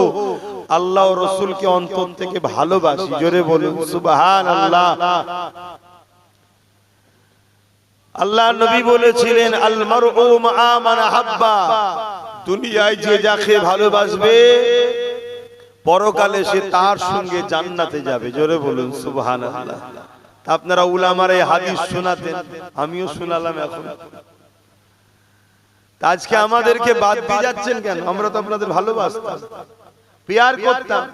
আল্লাহ ও রাসূলকে অন্তর থেকে ভালোবাসি। জোরে বলুন সুবহানাল্লাহ। আল্লাহ নবী বলেছিলেন আল মারউ মা মান হাব্বা, দুনিয়ায় যে যাকে ভালোবাসবে পরকালে সে তার সঙ্গে জান্নাতে যাবে। জোরে বলুন সুবহানাল্লাহ। আপনারা উলামার এই হাদিস শোনাতেন, আমিও শোনালাম এখন। আজকে আমাদেরকে বাদ দিয়ে যাচ্ছেন কেন? আমরা তো আপনাদের ভালোবাসতাম, প্যার করতাম।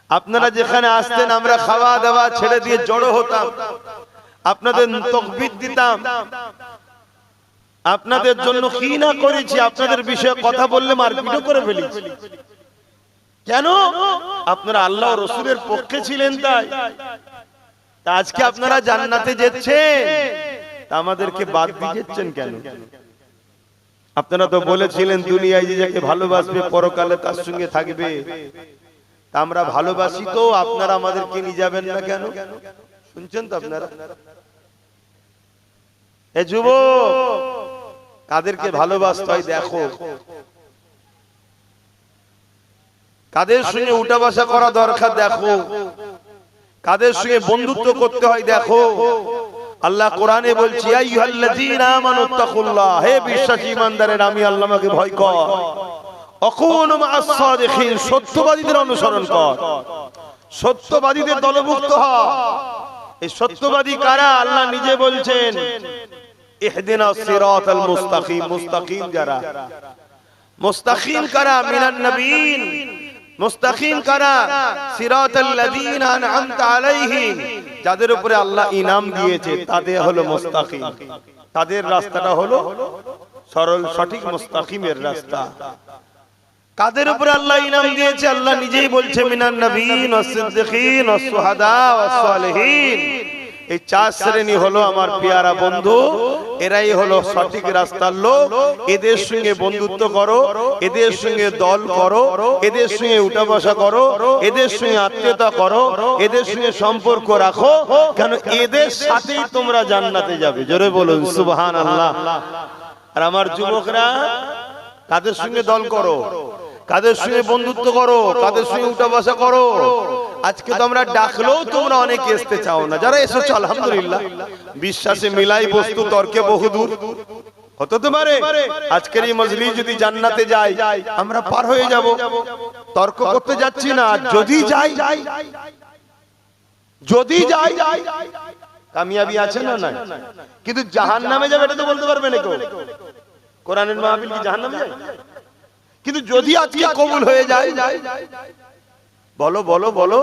আপনারা যেখানে আসতেন আমরা খাওয়া দাওয়া ছেড়ে দিয়ে জড়ো হতাম, আপনাদের তাকবীর দিতাম, আপনাদের জন্য কি না করেছি। আপনাদের বিষয়ে কথা বললে মারপিটও করে ফেলেছি। কেন? আপনারা আল্লাহ ও রাসূলের পক্ষে ছিলেন তাই। আজকে আপনারা জান্নাতে যাচ্ছেন, আমাদেরকে বাদ দিয়ে যাচ্ছেন কেন? আপনারা তো বলেছিলেন দুনিয়ায় যে যাকে ভালোবাসবে পরকালে তার সঙ্গে থাকবে। তা আমরা ভালোবাসি তো, আপনারা আমাদেরকে নিয়ে যাবেন না কেন? শুনছেন তো আপনারা? এ যুবক, কাদেরকে ভালোবাসতে হয় দেখো, কাদের সঙ্গে উঠা বসা করা দরকার দেখো, কাদের সঙ্গে বন্ধুত্ব করতে হয় দেখো। আল্লাহ কোরআনে বলছি, ইয়া আইয়ুহাল্লাযীনা আমানুত্তাকুল্লাহ, হে বিশ্বাসী ঈমানদারেরা আমি আল্লাহকে ভয় কর। অকুনু মা'আস সাদিকিন, সত্যবাদীদের অনুসরণ কর, সত্যবাদীদের দলভুক্ত হ। এই সত্যবাদী কারা? আল্লাহ নিজে বলছেন, ইহদিনাস সিরাতাল মুস্তাকিম। মুস্তাকিম যারা, মুস্তাকিম কারা? মিনান নবীন। মুস্তাকিম কারা? সিরাতাল্লাযীনা আন'আমতা আলাইহিম, যাদের উপরে আল্লাহ ইনাম দিয়েছে তাদের হলো মুস্তাকিম। তাদের রাস্তাটা হলো সরল সঠিক মুস্তাকিমের রাস্তা। কাদের উপরে আল্লাহ ইনাম দিয়েছে? আল্লাহ নিজেই বলছে, মিনান নবীন ওয়াস সিদ্দিকিন ওয়াস শুহাদা ওয়াস সালিহিন। এই চার শ্রেণী হলো আমার পেয়ারা বন্ধু, এরাই হলো সঠিক রাস্তার লোক। এদের সঙ্গে বন্ধুত্ব করো, এদের সঙ্গে দল করো, এদের সঙ্গে উঠা বসা করো, এদের সঙ্গে আত্মীয়তা করো, এদের সঙ্গে সম্পর্ক রাখো, কেন এদের সাথেই তোমরা জান্নাতে যাবে। জোরে বলুন সুবহানাল্লাহ। আর আমার যুবকরা, কাদের সঙ্গে দল করো, কাদের সঙ্গে বন্ধুত্ব করো, কাদের সঙ্গে উঠা বসা করো। আজকে তো আমরা ডাকলেও তোমরা অনেকে আসতে চাও না। যারা এসেছো আলহামদুলিল্লাহ, বিশ্বাসে মিলাই বস্তু তর্কে বহুদূর। হতে পারে আজকের এই মজলিস যদি জান্নাতে যায় আমরা পার হয়ে যাব, তর্ক করতে যাচ্ছি না। যদি যাই, যদি যাই কামিয়াবি আছে না নাই? কিন্তু জাহান্নামে যাবে এটা তো বলতে পারবে না কেউ। কোরআনের মাহফিল কি জাহান্নামে যায়? কিন্তু যদি আজকে কবুল হয়ে যায়, বলো বলো বলো,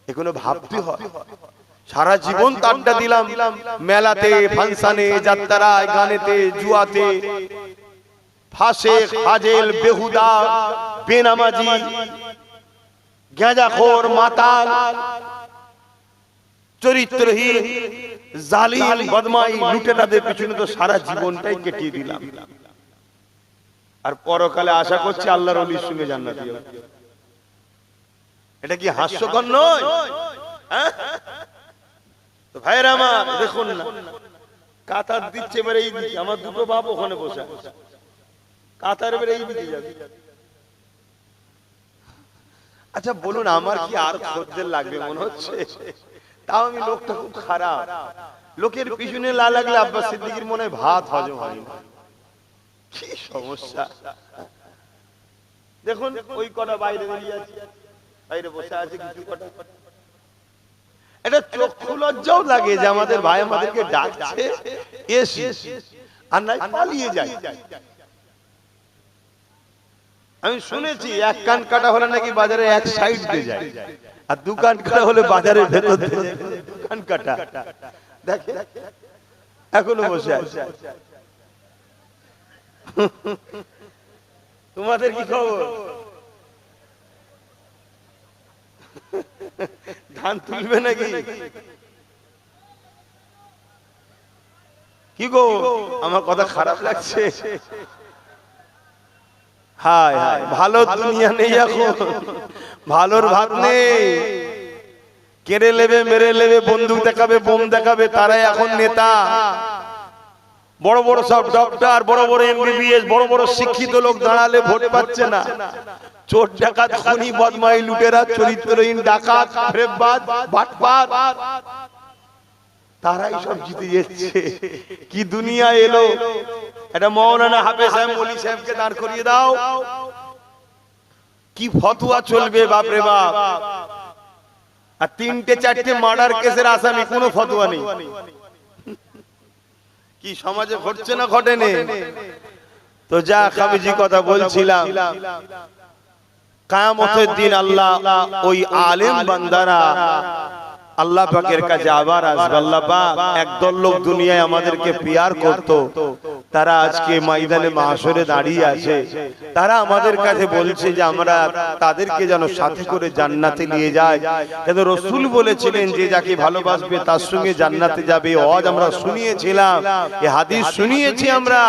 এগুলো ভাবতে হয়। সারা জীবন আড্ডা দিলাম মেলাতে, ফাংশনে, যাত্রায়, গানেতে, জুয়াতে, ফাঁসে, ফাজেল, বেহুদা, বেনামাজি, গাঁজাখোর, মাতাল, চরিত্রহীন, জালিম, বদমাই, লুটেরাদের পিছনে তো সারা জীবনটাই কেটিয়ে দিলাম। আর পরকালে আশা করছি আল্লাহর ওলির সঙ্গে জান্নাতি হবে। এটা কি হাস্যকর নয়? তো ভাইরা আমার দেখুন না, কাতার দিচ্ছে এবারে এই দিকে, আমার দুটো বাপ ওখানে বসে আছে, কাতার এবারে এই দিকে যাবে। আচ্ছা বলুন, আমার কি আর খদ্দের লাগবে মনে হচ্ছে? তাও আমি লোকটা খুব খারাপ, লোকের পিছনে লা লাগলে আব্বাস সিদ্দিকীর মনে হয় ভাত হজম হয় না। কি সমস্যা দেখুন, ওই কটা বাইরে বেরিয়ে আছে, বাইরে বসে আছে কিছু কটা। এটা চক্ষু লজ্জাও লাগে যে আমাদের ভাই আমাদেরকে ডাকছে, এসে আর নাই পালিয়ে যায়। আমি শুনেছি এক কান কাটা হলে নাকি বাজারে এক সাইড দিয়ে যায়, আর দু কান কাটা হলে বাজারের ভেতর দিয়ে যায়। কান কাটা দেখে এখনো বসে আছে। তোমাদের কি খবর? ধান তুলবে নাকি? কি গো, আমার কথা খারাপ লাগছে? হায় হায়, ভালো দুনিয়া নেই এখন, ভালোর ভাত নেই। কেড়ে নেবে, মেরে নেবে, বন্দুক দেখাবে, বোম দেখাবে, তারাই এখন নেতা। বড় বড় সব ডক্টর, বড় বড় এমবিবিএস, বড় বড় শিক্ষিত লোক দাঁড়ালে ভোট পাচ্ছে না। চোর ডাকাত, খুনি, বদমাই, লুটেরা, চরিত্রহীন, ডাকাত, ফেরেববাজ, বাটপার, তারাই সব জিতে যাচ্ছে। কি দুনিয়া এলো! এটা মৌলানা হাফেজ সাহেব মৌলী সাহেবকে দাঁড় করিয়ে দাও, কি ফতোয়া চলবে বাপরে বাপ। আর 3-4টে মার্ডার কেসের আসামি, কোনো ফতোয়া নেই। কি সমাজে ঘটছে না ঘটেনি? তো যা আমি যে কথা বলছিলাম, কিয়ামতের দিন আল্লাহ ওই আলেম বান্দারা আল্লাহ পাকের কাছে আবার আসবে। আল্লাহ পাক একদল লোক দুনিয়ায় আমাদেরকে পিয়ার করত, তারা আজকে ময়দানে মাহশরে দাঁড়িয়ে আছে। তারা আমাদের কাছে বলছে যে আমরা তাদেরকে যেন সাথে করে জান্নাতে নিয়ে যাই, কেন রাসূল বলেছিলেন যে যাকে ভালোবাসবে তার সঙ্গে জান্নাতে যাবে। আজ আমরা শুনিয়েছিলাম, এই হাদিস শুনিয়েছি আমরা।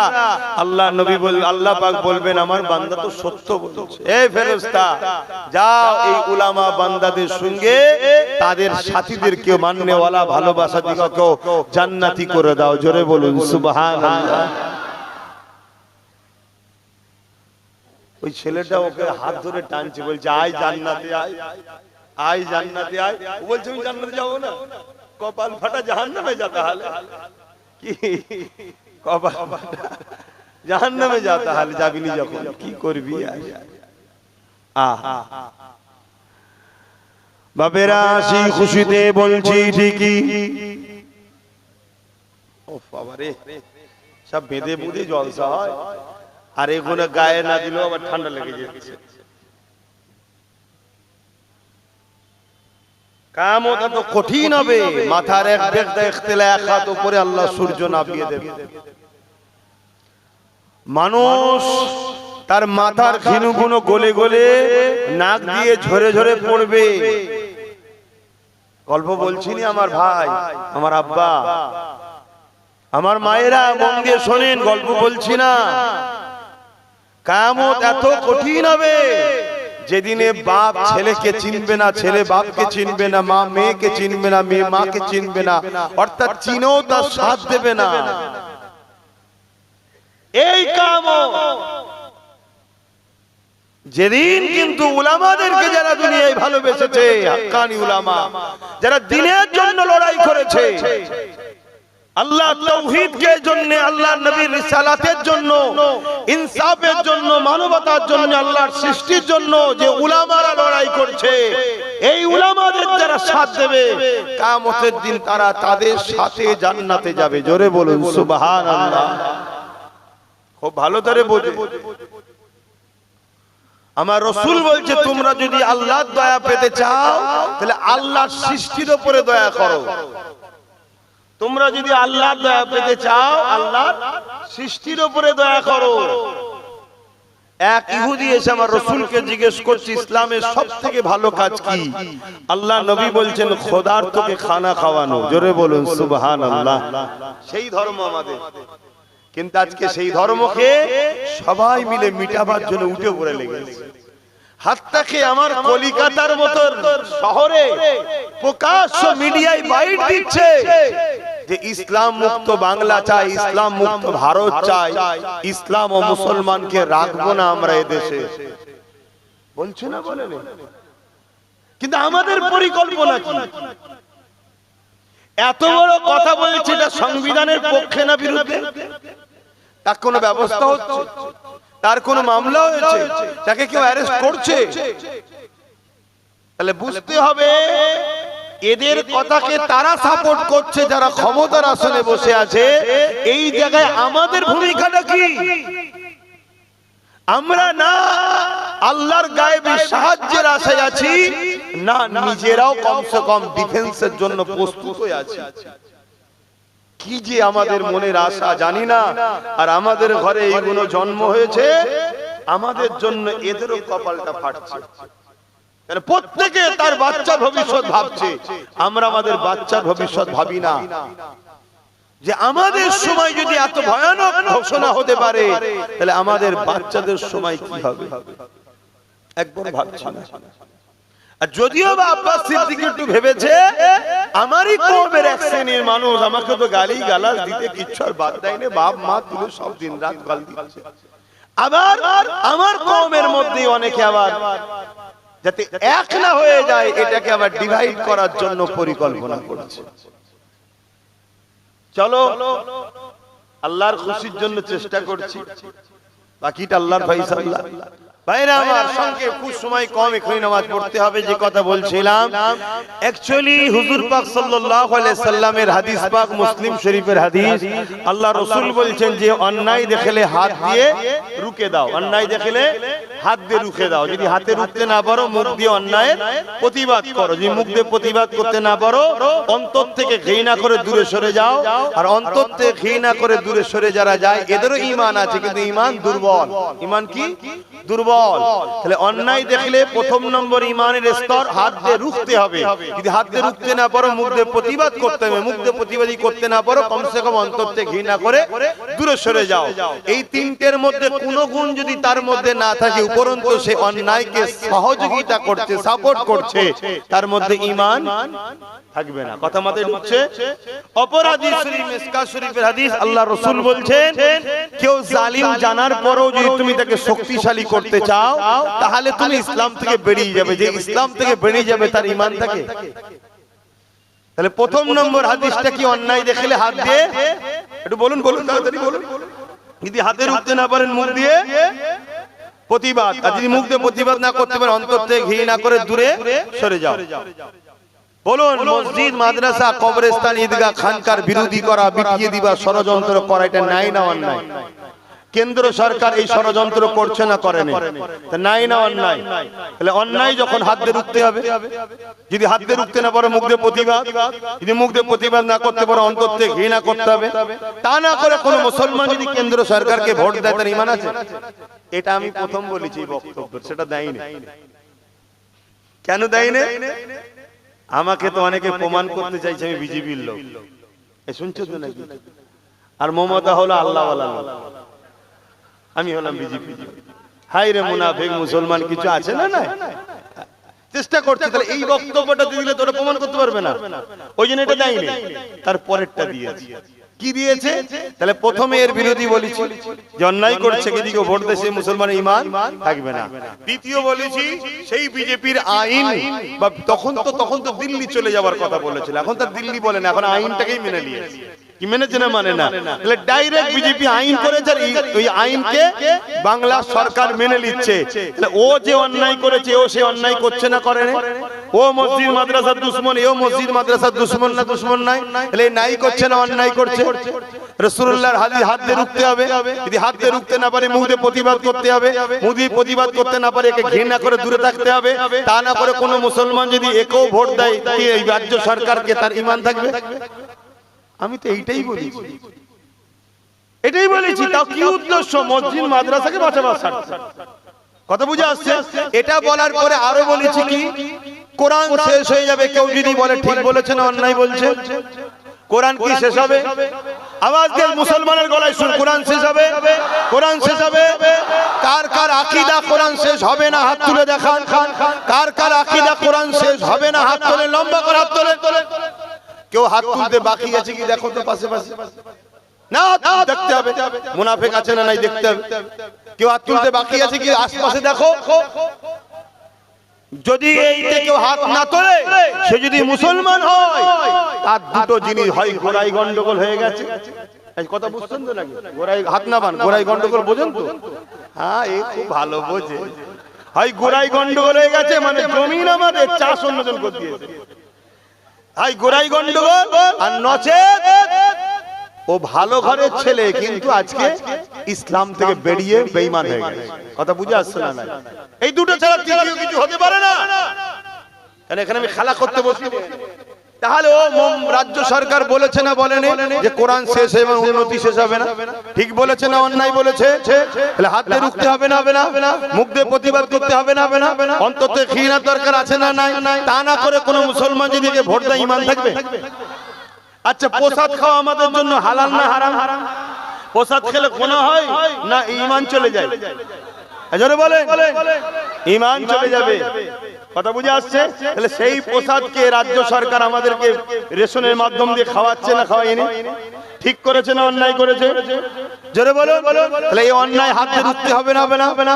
আল্লাহ নবী আল্লাহ পাক বলবেন আমার বান্দা তো সত্য বলছে। এই ফেরেশতা যাও এই উলামা বান্দাদের সঙ্গে তাদের সাথীদেরকে মাননেওয়ালা ভালোবাসা দিগকে জান্নাতি করে দাও। জোরে বলুন সুবহানাল্লাহ। ওই ছেলেটা ওকে হাত ধরে টানছে, বলছে আয় জান্নাতে আয়, আয় জান্নাতে আয়। ও বলছে আমি জান্নাতে যাবো না, কপাল ফাটা জাহান্নামে যাতা হালে। কি কপাল ফাটা জাহান্নামে যাতা হালে, যাবিনি যখন কি করবি? আহা বাবেরা সেই খুশিতে বলছি ঠিকই। ও বাবারে, সব বেঁধে বুঝে জলসা হয়, আর এগুলো গায়ে না দিলেও আবার ঠান্ডা লেগে যাচ্ছে। কিয়ামত তো কঠিন হবে, মাথার এক বেগ দেখতেলে এক হাত উপরে আল্লাহ সূর্য নামিয়ে দেবে। মানুষ তার মাথার খিনুগুলো গলে গলে নাক দিয়ে ঝরে ঝরে পড়বে। গল্প বলছিনি আমার ভাই, আমার আব্বা, আমার মায়েরা, মন দিয়ে শোনেন, গল্প বলছি না। কিয়ামত এত কঠিন হবে যেদিনে বাপ ছেলেকে চিনবে না, ছেলে বাপকে চিনবে না, মা মেয়েকে চিনবে না, মেয়ে মাকে চিনবে না, অর্থাৎ চিনেও তার সাথ দেবে না। এই কিয়ামত যেদিন কিন্তু উলামাদেরকে যারা দুনিয়ায় ভালোবেসেছে, হাক্কানি উলামা যারা দ্বীনের জন্য লড়াই করেছে, আল্লাহ তাওহীদকে জন্য, আল্লাহর নবীর রিসালাতের জন্য, ইনসাফের জন্য, মানবতার জন্য, আল্লাহর সৃষ্টির জন্য যে উলামারা লড়াই করছে, এই উলামাদের যারা সাথ দেবে কিয়ামতের দিন তারা তাদের সাথে জান্নাতে যাবে। জোরে বলুন সুবহানাল্লাহ। খুব ভালো করে বোঝে। আমার রাসূল বলছে তোমরা যদি আল্লাহর দয়া পেতে চাও তাহলে আল্লাহর সৃষ্টির উপরে দয়া করো। তোমরা যদি আল্লাহর দয়া পেতে চাও আল্লাহর সৃষ্টির উপরে দয়া করো। এক ইহুদি এসে আমার রাসূলকে জিজ্ঞেস করছে ইসলামের সবথেকে ভালো কাজ কি? আল্লাহ নবী বলছেন খোদার্থকে খানা খাওয়ানো। জোরে বলুন সুবহানাল্লাহ। সেই ধর্ম আমাদের, কিন্তু আজকে সেই ধর্মকে সবাই মিলে মিটাবার জন্য উঠে পড়ে লেগেছে। হাত্তাকে আমার কলিকাতার মতো শহরে প্রকাশ্য মিডিয়ায় বাইট দিচ্ছে যে ইসলাম মুক্ত বাংলা চাই, ইসলাম মুক্ত ভারত চাই, ইসলাম ও মুসলমানকে রাখবো না আমরা এদেশে। বলছে না, বলে না, কিন্তু আমাদের পরিকল্পনা কি? এত বড় কথা বলছে, এটা সংবিধানের পক্ষে না বিরুদ্ধে? তার কোনো ব্যবস্থা হচ্ছে? তার কোনো মামলা হয়েছে? তাকে কেউ অ্যারেস্ট করছে? তাহলে বুঝতে হবে এদের কথাকে তারা সাপোর্ট করছে যারা ক্ষমতার আসনে বসে আছে। এই জায়গায় আমাদের ভূমিকাটা কি? আমরা না আল্লাহর গায়েবী সাহায্যের আশায় আছি, না নিজেরাও কমসে কম ডিফেন্সের জন্য প্রস্তুত হয়ে আছি। কি যে আমাদের মনের আশা জানি না। আর আমাদের ঘরে এইগুলো জন্ম হয়েছে, আমাদের জন্য এদেরও কপালটা ফাটছে। প্রত্যেকে তার বাচ্চার ভবিষ্যৎ ভাবছে, আমরা আমাদের বাচ্চার ভবিষ্যৎ ভাবি না। যে আমাদের সময় যদি এত ভয়ানক ঘোষণা হতে পারে তাহলে আমাদের বাচ্চাদের সময় কি হবে একবার ভাবছি না। আর যদিও বা আব্বাস সিদ্দিক একটু ভেবেছে, আমারই কওমের এক শ্রেণীর মানুষ আমাকে তো গালি গালাজ দিতে কিচ্ছু আর বাদ দেয় না, বাপ মা তুলে সব দিন রাত গাল দিচ্ছে। আবার আমার কওমের মধ্যে অনেকে আবার যাতে এক না হয়ে যায় এটাকে আবার ডিভাইড করার জন্য পরিকল্পনা করছে। চলো আল্লাহর খুশির জন্য চেষ্টা করছি, বাকিটা আল্লাহর ফায়সালা। ভাইরা আমার, সঙ্গে খুব সময় কম, এখনই নামাজ পড়তে হবে। যে কথা বলছিলাম, অ্যাকচুয়ালি হুজুর পাক সাল্লাল্লাহু আলাইহি সাল্লামের হাদিস পাক মুসলিম শরীফের হাদিস, আল্লাহ রাসূল বলছেন যে অন্যায় দেখলে হাত দিয়ে রুখে দাও, অন্যায় দেখলে হাত দিয়ে রুখে দাও। যদি হাতে রুখতে না পারো, মুখ দিয়ে অন্যায়ের প্রতিবাদ করো। যদি মুখ দিয়ে প্রতিবাদ করতে না পারো, অন্তর থেকে ঘৃণা করে দূরে সরে যাও। আর অন্তর থেকে ঘৃণা করে দূরে সরে যারা যায়, এদেরও ঈমান আছে, কিন্তু ঈমান দুর্বল। ঈমান কি? দুর্বল। তাহলে অন্যায় দেখলে প্রথম নম্বর ঈমানের স্তর, হাত দিয়ে রুখতে হবে। যদি হাত দিয়ে রুখতে না পারো, মুখ দিয়ে প্রতিবাদ করতে হবে। মুখ দিয়ে প্রতিবাদী করতে না পারো, কমসে কম অন্তর থেকে ঘৃণা করে দূরে সরে যাও। এই তিনটের মধ্যে কোনো গুণ যদি তার মধ্যে না থাকে, উপরন্তু সে অন্যায়কে সহযোগিতা করছে, সাপোর্ট করছে, তার মধ্যে ঈমান থাকবে না। কথা মাথায় ঢুকছে? অপরাধী শরীফ মিসকাত শরীফের হাদিস, আল্লাহ রাসূল বলছেন, কেউ জালিম জানার পরেও যদি তুমি তাকে শক্তিশালী করতে চাও, তাহলে তুমি ইসলাম থেকে বেরিয়ে যাবে। যে ইসলাম থেকে বেরিয়ে যাবে, তার ঈমান থাকে। তাহলে প্রথম নম্বর হাদিসটা কি? অন্যায় দেখলে হাত দিয়ে, একটু বলুন বলুন তাড়াতাড়ি বলুন। যদি হাতে রুখতে না পারেন, মুখ দিয়ে প্রতিবাদ। আর যদি মুখ দিয়ে প্রতিবাদ না করতে পারেন, অন্তর থেকে ঘৃণা করে দূরে সরে যাও। বলুন, মসজিদ, মাদ্রাসা, কবরস্থান, ঈদগাহ, খানকার বিরোধী করা, বিটিয়ে দিবা, ষড়যন্ত্র করা, এটা নাই না অন্যায়? কেন্দ্র সরকার এই ষড়যন্ত্র করছে না করে নাই না অন্যায়? তাহলে অন্যায় যখন হাত দিয়ে রুখতে হবে। যদি হাত দিয়ে রুখতে না পারো, মুখ দিয়ে প্রতিবাদ। যদি মুখ দিয়ে প্রতিবাদ না করতে পারো, অন্তর থেকে ঘৃণা করতে হবে। তা না করে কোনো মুসলমান যদি কেন্দ্র সরকারকে ভোট দেয়, তার ঈমান আছে? এটা আমি প্রথম বলেছি বক্তব্য, সেটা দেয়নি। কেন দেয়নি? আমাকে তো অনেকে প্রমাণ করতে চাইছে আমি বিজেপির লোক, শুনছো তো নাকি? আর মমতা হলো আল্লাহওয়ালা লোক, আমি হলাম বিজেপি। হাই রে মুনাফিক মুসলমান কিছু আছে না? না, চেষ্টা করছে। তাহলে এই বক্তব্যটা দিলে তোরা প্রমাণ করতে পারবে না, ওই জন্য এটা দেয়নি। তার পরেরটা দিয়েছে। কি দিয়েছে? তাহলে প্রথমে এর বিরোধী বলেছি যে অন্যায় করছে, এদিকে ভোট দেশে মুসলমানের ঈমান থাকবে না। দ্বিতীয় বলেছি সেই বিজেপির আইন, বা তখন তো দিল্লি চলে যাওয়ার কথা বলেছিল, এখন তার দিল্লি বলে না, এখন আইনটাকেই মেনে নিয়েছে। কি মেনেছে না মানে না? তাহলে ডাইরেক্ট বিজেপি আইন করেছে, ওই আইনকে বাংলা সরকার মেনে নিচ্ছে। তাহলে ও যে অন্যায় করেছে, ও সে অন্যায় করছে না, করে না? ও মসজিদ মাদ্রাসার দুশমন, এও মসজিদ মাদ্রাসার দুশমন না? দুশমন নাই? তাহলে নাই করছে না অন্যায় করছে? রাসূলুল্লাহর হাত দিয়ে রুখতে হবে। যদি হাত দিয়ে রুখতে না পারে, মুখ দিয়ে প্রতিবাদ করতে হবে। মুখ দিয়ে প্রতিবাদ করতে না পারে, একে ঘৃণা করে দূরে থাকতে হবে। তা না করে কোনো মুসলমান যদি একেও ভোট দেয়, এই রাজ্য সরকারকে, তার ঈমান থাকবে? আমি তো এইটাই বলেছি, এটাই বলেছি। তাও কি উদ্দেশ্য? মসজিদ মাদ্রাসাকে বাঁচাবার স্বার্থে। কথা বুঝে আসছে? এটা বলার পরে আরো বলেছি কি, কোরআন শেষ হয়ে যাবে। কেউ যদি বলে ঠিক বলেছে না অন্যায় বলছে, কোরআন কি শেষ হবে? আওয়াজ দিয়ে মুসলমানের গলায় শুন, কোরআন শেষ হবে? কোরআন শেষ হবে? কার কার আকীদা কোরআন শেষ হবে না হাত তুলে দেখান। কার কার আকীদা কোরআন শেষ হবে না হাত তুলে, লম্বা করে হাত তুলে। কেউ হাত তুলতে বাকি আছে কি দেখো তো পাশে পাশে? না, দেখতে হবে মুনাফিক আছে না নাই দেখতে হবে। কেউ হাত তুলতে বাকি আছে কি আশপাশে দেখো। যদি এইতে কেউ হাত না তোলে, সে যদি মুসলমান হয়, তার দুটো জিনিস হয়, গোড়াই গন্ডগোল হয়ে গেছে। কথা বুঝছেন তো নাকি? গোড়াই হাত না বান, গোড়াই গন্ডগোল বোঝেন তো? হ্যাঁ, এই খুব ভালো বোঝে। হয় গোড়াই গন্ডগোল হয়ে গেছে, মানে জমিন আমাদের, চাষ অন্যজন করে দিয়েছে। হাই গোড়াই গন্ডগোল। আর নচেত ও ভালো ঘরের ছেলে, কিন্তু আজকে ইসলাম থেকে বেরিয়ে বেঈমান হয়ে গেছে। কথা বুঝে আসছে না? এই দুটো ছাড়া তৃতীয় কিছু হতে পারে না। কারণ এখানে আমি খেলা করতে বসি। তাহলে ও রাজ্য সরকার বলেছে না বলেনি যে কোরআন শেষ এবং উন্নতি শেষ হবে না? ঠিক বলেছে না অন্যায় বলেছে? তাহলে হাত দিয়ে রুখতে হবে না? হবে না? মুখ দিয়ে প্রতিবাদ করতে হবে না? হবে না? অন্তত ঘৃণার দরকার আছে না নাই? তা না করে কোনো মুসলমান যদি ভোট দেয়, ঈমান থাকবে? আচ্ছা, প্রসাদ খাওয়া আমাদের জন্য হালাল না হারাম? প্রসাদ খেলে গুনাহ হয় না ঈমান চলে যায়? জোরে বলেন, ঈমান চলে যাবে। কথা বুঝে আসছে? তাহলে সেই প্রসাদকে রাজ্য সরকার আমাদেরকে রেশনের মাধ্যম দিয়ে খাওয়াচ্ছে না খাওয়ায়নি? ঠিক করেছে না অন্যায় করেছে? জোরে বলো। তাহলে এই অন্যায় হাত দিয়ে রুখতে হবে না? হবে না?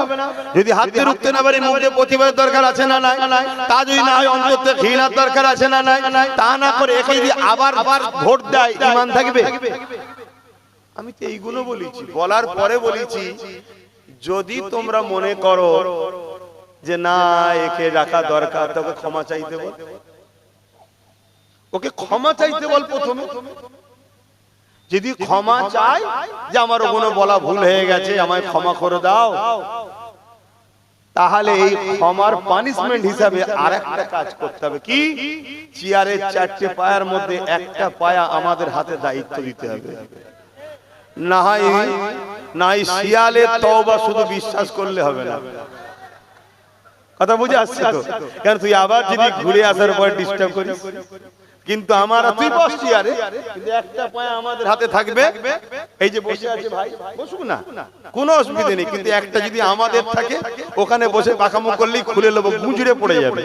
যদি হাত দিয়ে রুখতে না পারি, মুখে প্রতিবাদের দরকার আছে না নাই? তা যদি না হয়, অন্তত ঘৃণার দরকার আছে না নাই? তা না করে একে যদি আবার ভোট দেয়, ঈমান থাকবে? আমি তো এইগুলো বলেছি, বলার পরে বলেছি যদি তোমরা মনে করো যে না একে রাখা দরকার, তোকে ক্ষমা চাইতে বল, ওকে ক্ষমা চাইতে বল প্রথমে। যদি ক্ষমা চাই যে আমার ওগুলো বলা ভুল হয়ে গেছে, আমায় ক্ষমা করে দাও, তাহলে এই ক্ষমার পানিশমেন্ট হিসাবে আরেকটা কাজ করতে হবে। কি? চেয়ারের 4টে পায়ার মধ্যে একটা পায়া আমাদের হাতে দায়িত্ব দিতে হবে। না হয় শিয়ালের তওবা শুধু বিশ্বাস করলে হবে না। কথা বুঝে আসছে তো? কারণ তুই আবার যদি ঘুরে আসার পর ডিস্টার্ব করিস, কিন্তু আমার তুই বস চেয়ারে, কিন্তু একটা পায়া আমাদের হাতে থাকবে। এই যে বসে আছে ভাই, বসুক না, কোনো অসুবিধা নেই, কিন্তু একটা যদি আমাদের থাকে, ওখানে বসে পাকামুখ করলেই খুলে নেবো, গুঁজরে পড়ে যাবে।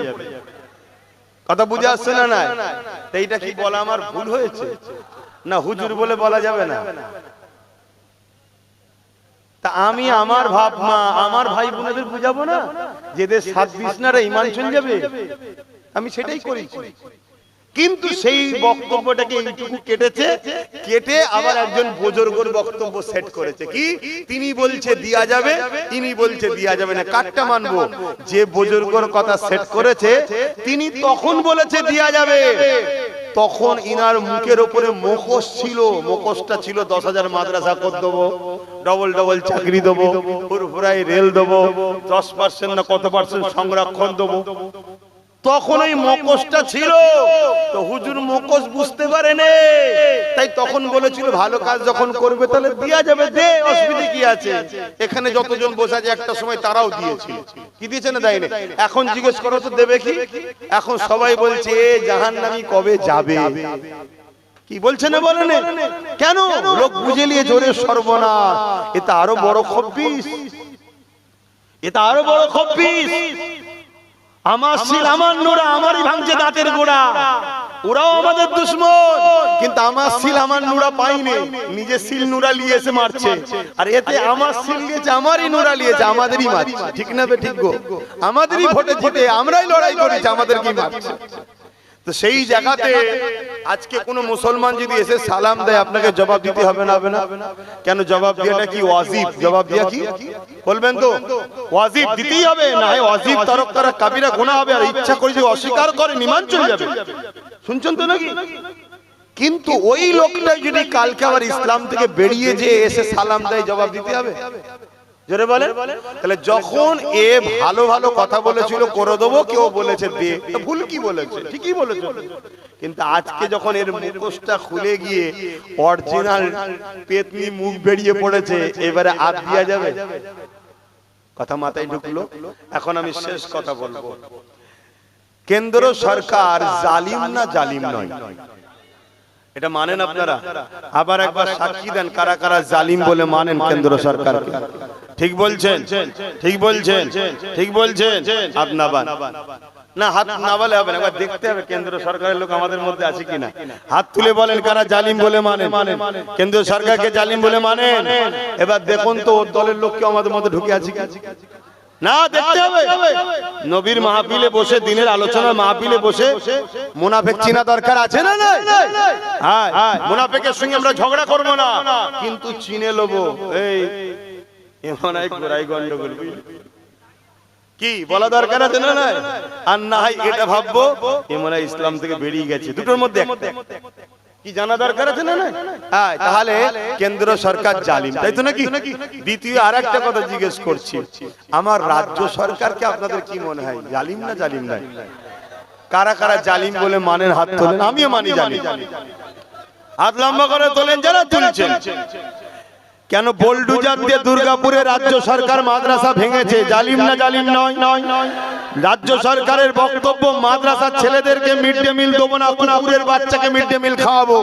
কথা বুঝে আসছে না? না এইটা কি বলা আমার ভুল হয়েছে? না হুজুর বলে বলা যাবে না? তা আমি আমার ভাব মা আমার ভাই বোনেদের বুঝাবো না, যেদের সাত বিছনারে ঈমান চলে যাবে, আমি সেটাই করেছি। কিন্তু সেই বক্তব্যটাকে এইটুকু কেটেছে, কেটে আবার একজন বুজুর্গের বক্তব্য সেট করেছে। কি? তিনি বলছে দিয়া যাবে, তিনি বলছে দিয়া যাবে না। কাটটা মানবো? যে বুজুর্গের কথা সেট করেছে তিনি তখন বলেছে দিয়া যাবে, তখন ইনার মুখের উপরে মুখোশ ছিল, মুখোশটা ছিল 10,000 মাদ্রাসা করে দেবো, ডবল ডবল চাকরি দেবো, ফুরফুরাই রেল দেবো, 10% না কত পার্সেন্ট সংরক্ষণ দেবো। তখন ওই মুখোশটা ছিল, তো হুজুর মুখোশ বুঝতে পারেনি, তাই তখন বলেছিল ভালো কাজ যখন করবে তাহলে দিয়া যাবে, দে, অসুবিধা কি আছে? এখানে যতজন বসে আছে একটা সময় তারাও দিয়েছিল, কি দিয়েছে না দেয়নি? এখন জিজ্ঞেস করো তো দেবে কি? এখন সবাই বলছে জাহান্নামী কবে যাবে, কি বলছে না বলেন? কেন? লোক বুঝে নিয়ে জোরে সর্বনাশ, এটা আরো বড় খব্বিস, এটা আরো বড় খব্বিস। আমার সিল আমার নোরা আমারই ভাঙছে দাঁতের গোড়া, ওরাও আমাদের দুশ্মন, কিন্তু আমার সিল আমার নোরা পাইনি, নিজে সিল নোরা নিয়ে এসে মারছে। আর এতে আমার সিল গেছে, আমারই নোরা নিয়েছে, আমাদেরই মারছে। ঠিক না বে ঠিক গো? আমাদেরই ভোটে জিতে আমরাই লড়াই করেছি, আমাদেরকেই মারছে। তো সেই জায়গাতে আজকে কোন মুসলমান যদি এসে সালাম দেয়, আপনাকে জবাব দিতে হবে না? হবে না? কেন? জবাব দেওয়াটা কি ওয়াজিব? জবাব দেওয়া কি বলবেন তো? ওয়াজিব দিতেই হবে, না হয় ওয়াজিব তরক করা কাবিরা গুনাহ হবে, আর ইচ্ছা করে যদি অস্বীকার করে ঈমান চলে যাবে। শুনছেন তো নাকি? কিন্তু ওই লোকটা যদি কালকে আবার ইসলাম থেকে বেরিয়ে যে এসে সালাম দেয়, জবাব দিতে হবে? জোরে বলেন। তাহলে যখন এ ভালো ভালো কথা বলেছিল করে দেবো, কেউ বলেছে দে, ভুল কি বলেছে? ঠিকই বলেছে। কিন্তু আজকে যখন এর মুখোশটা খুলে গিয়ে অরিজিনাল পেতনি মুখ বেরিয়ে পড়েছে, এবারে আদ দিয়া যাবে? কথা মাথায় ঢুকলো? এখন আমি শেষ কথা বলবো। কেন্দ্র সরকার জালিম না জালিম নয়, এটা মানেন আপনারা? আবার একবার সাক্ষী দেন কারা কারা জালিম বলে মানেন কেন্দ্র সরকারকে। ঠিক বলছেন? ঠিক বলছেন? ঠিক বলছেন? হাত নাবান না, হাত নাবালে হবে না, একবার দেখতে হবে কেন্দ্র সরকারের লোক আমাদের মধ্যে আছে কিনা। হাত তুলে বলেন কারা জালিম বলে মানেন, কেন্দ্র সরকারকে জালিম বলে মানেন। এবার দেখুন তো ওর দলের লোক কেউ আমাদের মধ্যে ঢুকে আছে না, দেখতে হবে। নবীর মাহফিলে বসে, দিনের আলোচনার মাহফিলে বসে মুনাফিক চিনা দরকার আছে না? হ্যাঁ, মুনাফিকের সঙ্গে আমরা ঝগড়া করব না, কিন্তু চিনে লবো এই এমন এক গোড়াই গন্ডগোল, কি বলা দরকার আছে না? আর না হয় এটা ভাববো এমন ইসলাম থেকে বেরিয়ে গেছে, দুটোর মধ্যে একটা কি জানা দরকার আছে না? হ্যাঁ, তাহলে কেন্দ্র সরকার জালিম, তাই তো নাকি? দ্বিতীয় আর একটা কথা জিজ্ঞেস করছি, আমার রাজ্য সরকারকে আপনাদের কি মনে হয় জালিম না জালিম নয়? কারা কারা জালিম বলে মানেন হাত তোলেন। আমিও মানি জালিম, হাত লম্বা করে তোলেন যারা তুলছেন। কেন বোলডুজার দিয়ে দুর্গাপুরে রাজ্য সরকার মাদ্রাসা ভেঙেছে, জালিম না জালিম নয়? রাজ্য সরকারের বক্তব্য মাদ্রাসার ছেলেদেরকে মিড ডে মিল দেবো না, কুকুরের বাচ্চাকে মিড ডে মিল খাওয়াবো।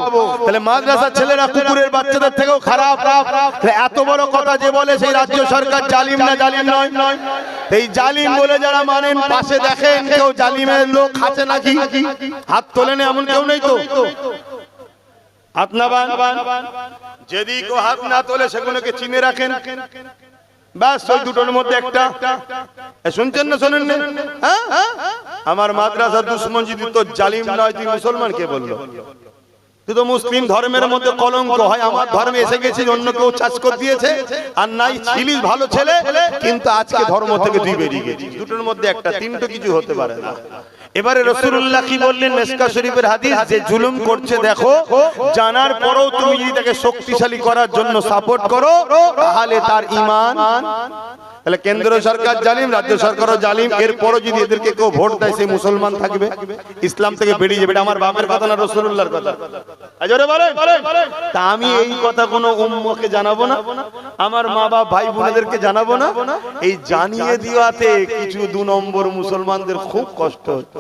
তাহলে মাদ্রাসার ছেলেরা কুকুরের বাচ্চাদের থেকেও খারাপ। এত বড় কথা যে বলে সেই রাজ্য সরকার জালিম না জালিম নয়? এই জালিম বলে যারা মানেন, পাশে দেখেন কেউ জালিমের লোক আছে নাকি? হাত তোলেন, এমন কেউ নেই তো? হাত না বান, যদি কেউ হাত না তোলে সেগুলোকে চিনে রাখেন, ব্যাস ওই দুটোর মধ্যে একটা। শুনছেন না শোনেন না? আমার মাদ্রাসার দুশ্মন যদি তো জালিম নয়, তুই মুসলমান কে বললো? শুধু মুসলিম ধর্মের মধ্যে কলঙ্ক হয়, আমার ধর্মে এসে গেছি অন্য কেউ চাষ করে দিয়েছে, আর নাই ছিলিস ভালো ছেলে কিন্তু আজকে ধর্ম থেকে তুই বেরিয়ে গেছিস, দুটোর মধ্যে একটা, তিনটে কিছু হতে পারে না। এবারে রাসূলুল্লাহ কি বললেন মিশকাত শরীফের হাদিস, যে জুলুম করছে দেখো, জানার পরেও তুমি যদি তাকে শক্তিশালী করার জন্য সাপোর্ট করো তাহলে তার ঈমান, তাহলে কেন্দ্র সরকার জালিম, রাজ্য সরকারও জালিম, এরপরও যদি এদেরকে কেউ ভোট দেয় সেই মুসলমান থাকবে, ইসলাম থেকে বেরিয়ে যাবে। এটা আমার বাপের কথা না, রাসূলুল্লাহর কথা। আজরে বলেন, তা আমি এই কথা কোনো উম্মকে জানাবো না, আমার মা বাপ ভাই বোনেদেরকে জানাবো না, এই জানিয়ে দেওয়াতে কিছু 2 নম্বর মুসলমানদের খুব কষ্ট হচ্ছে।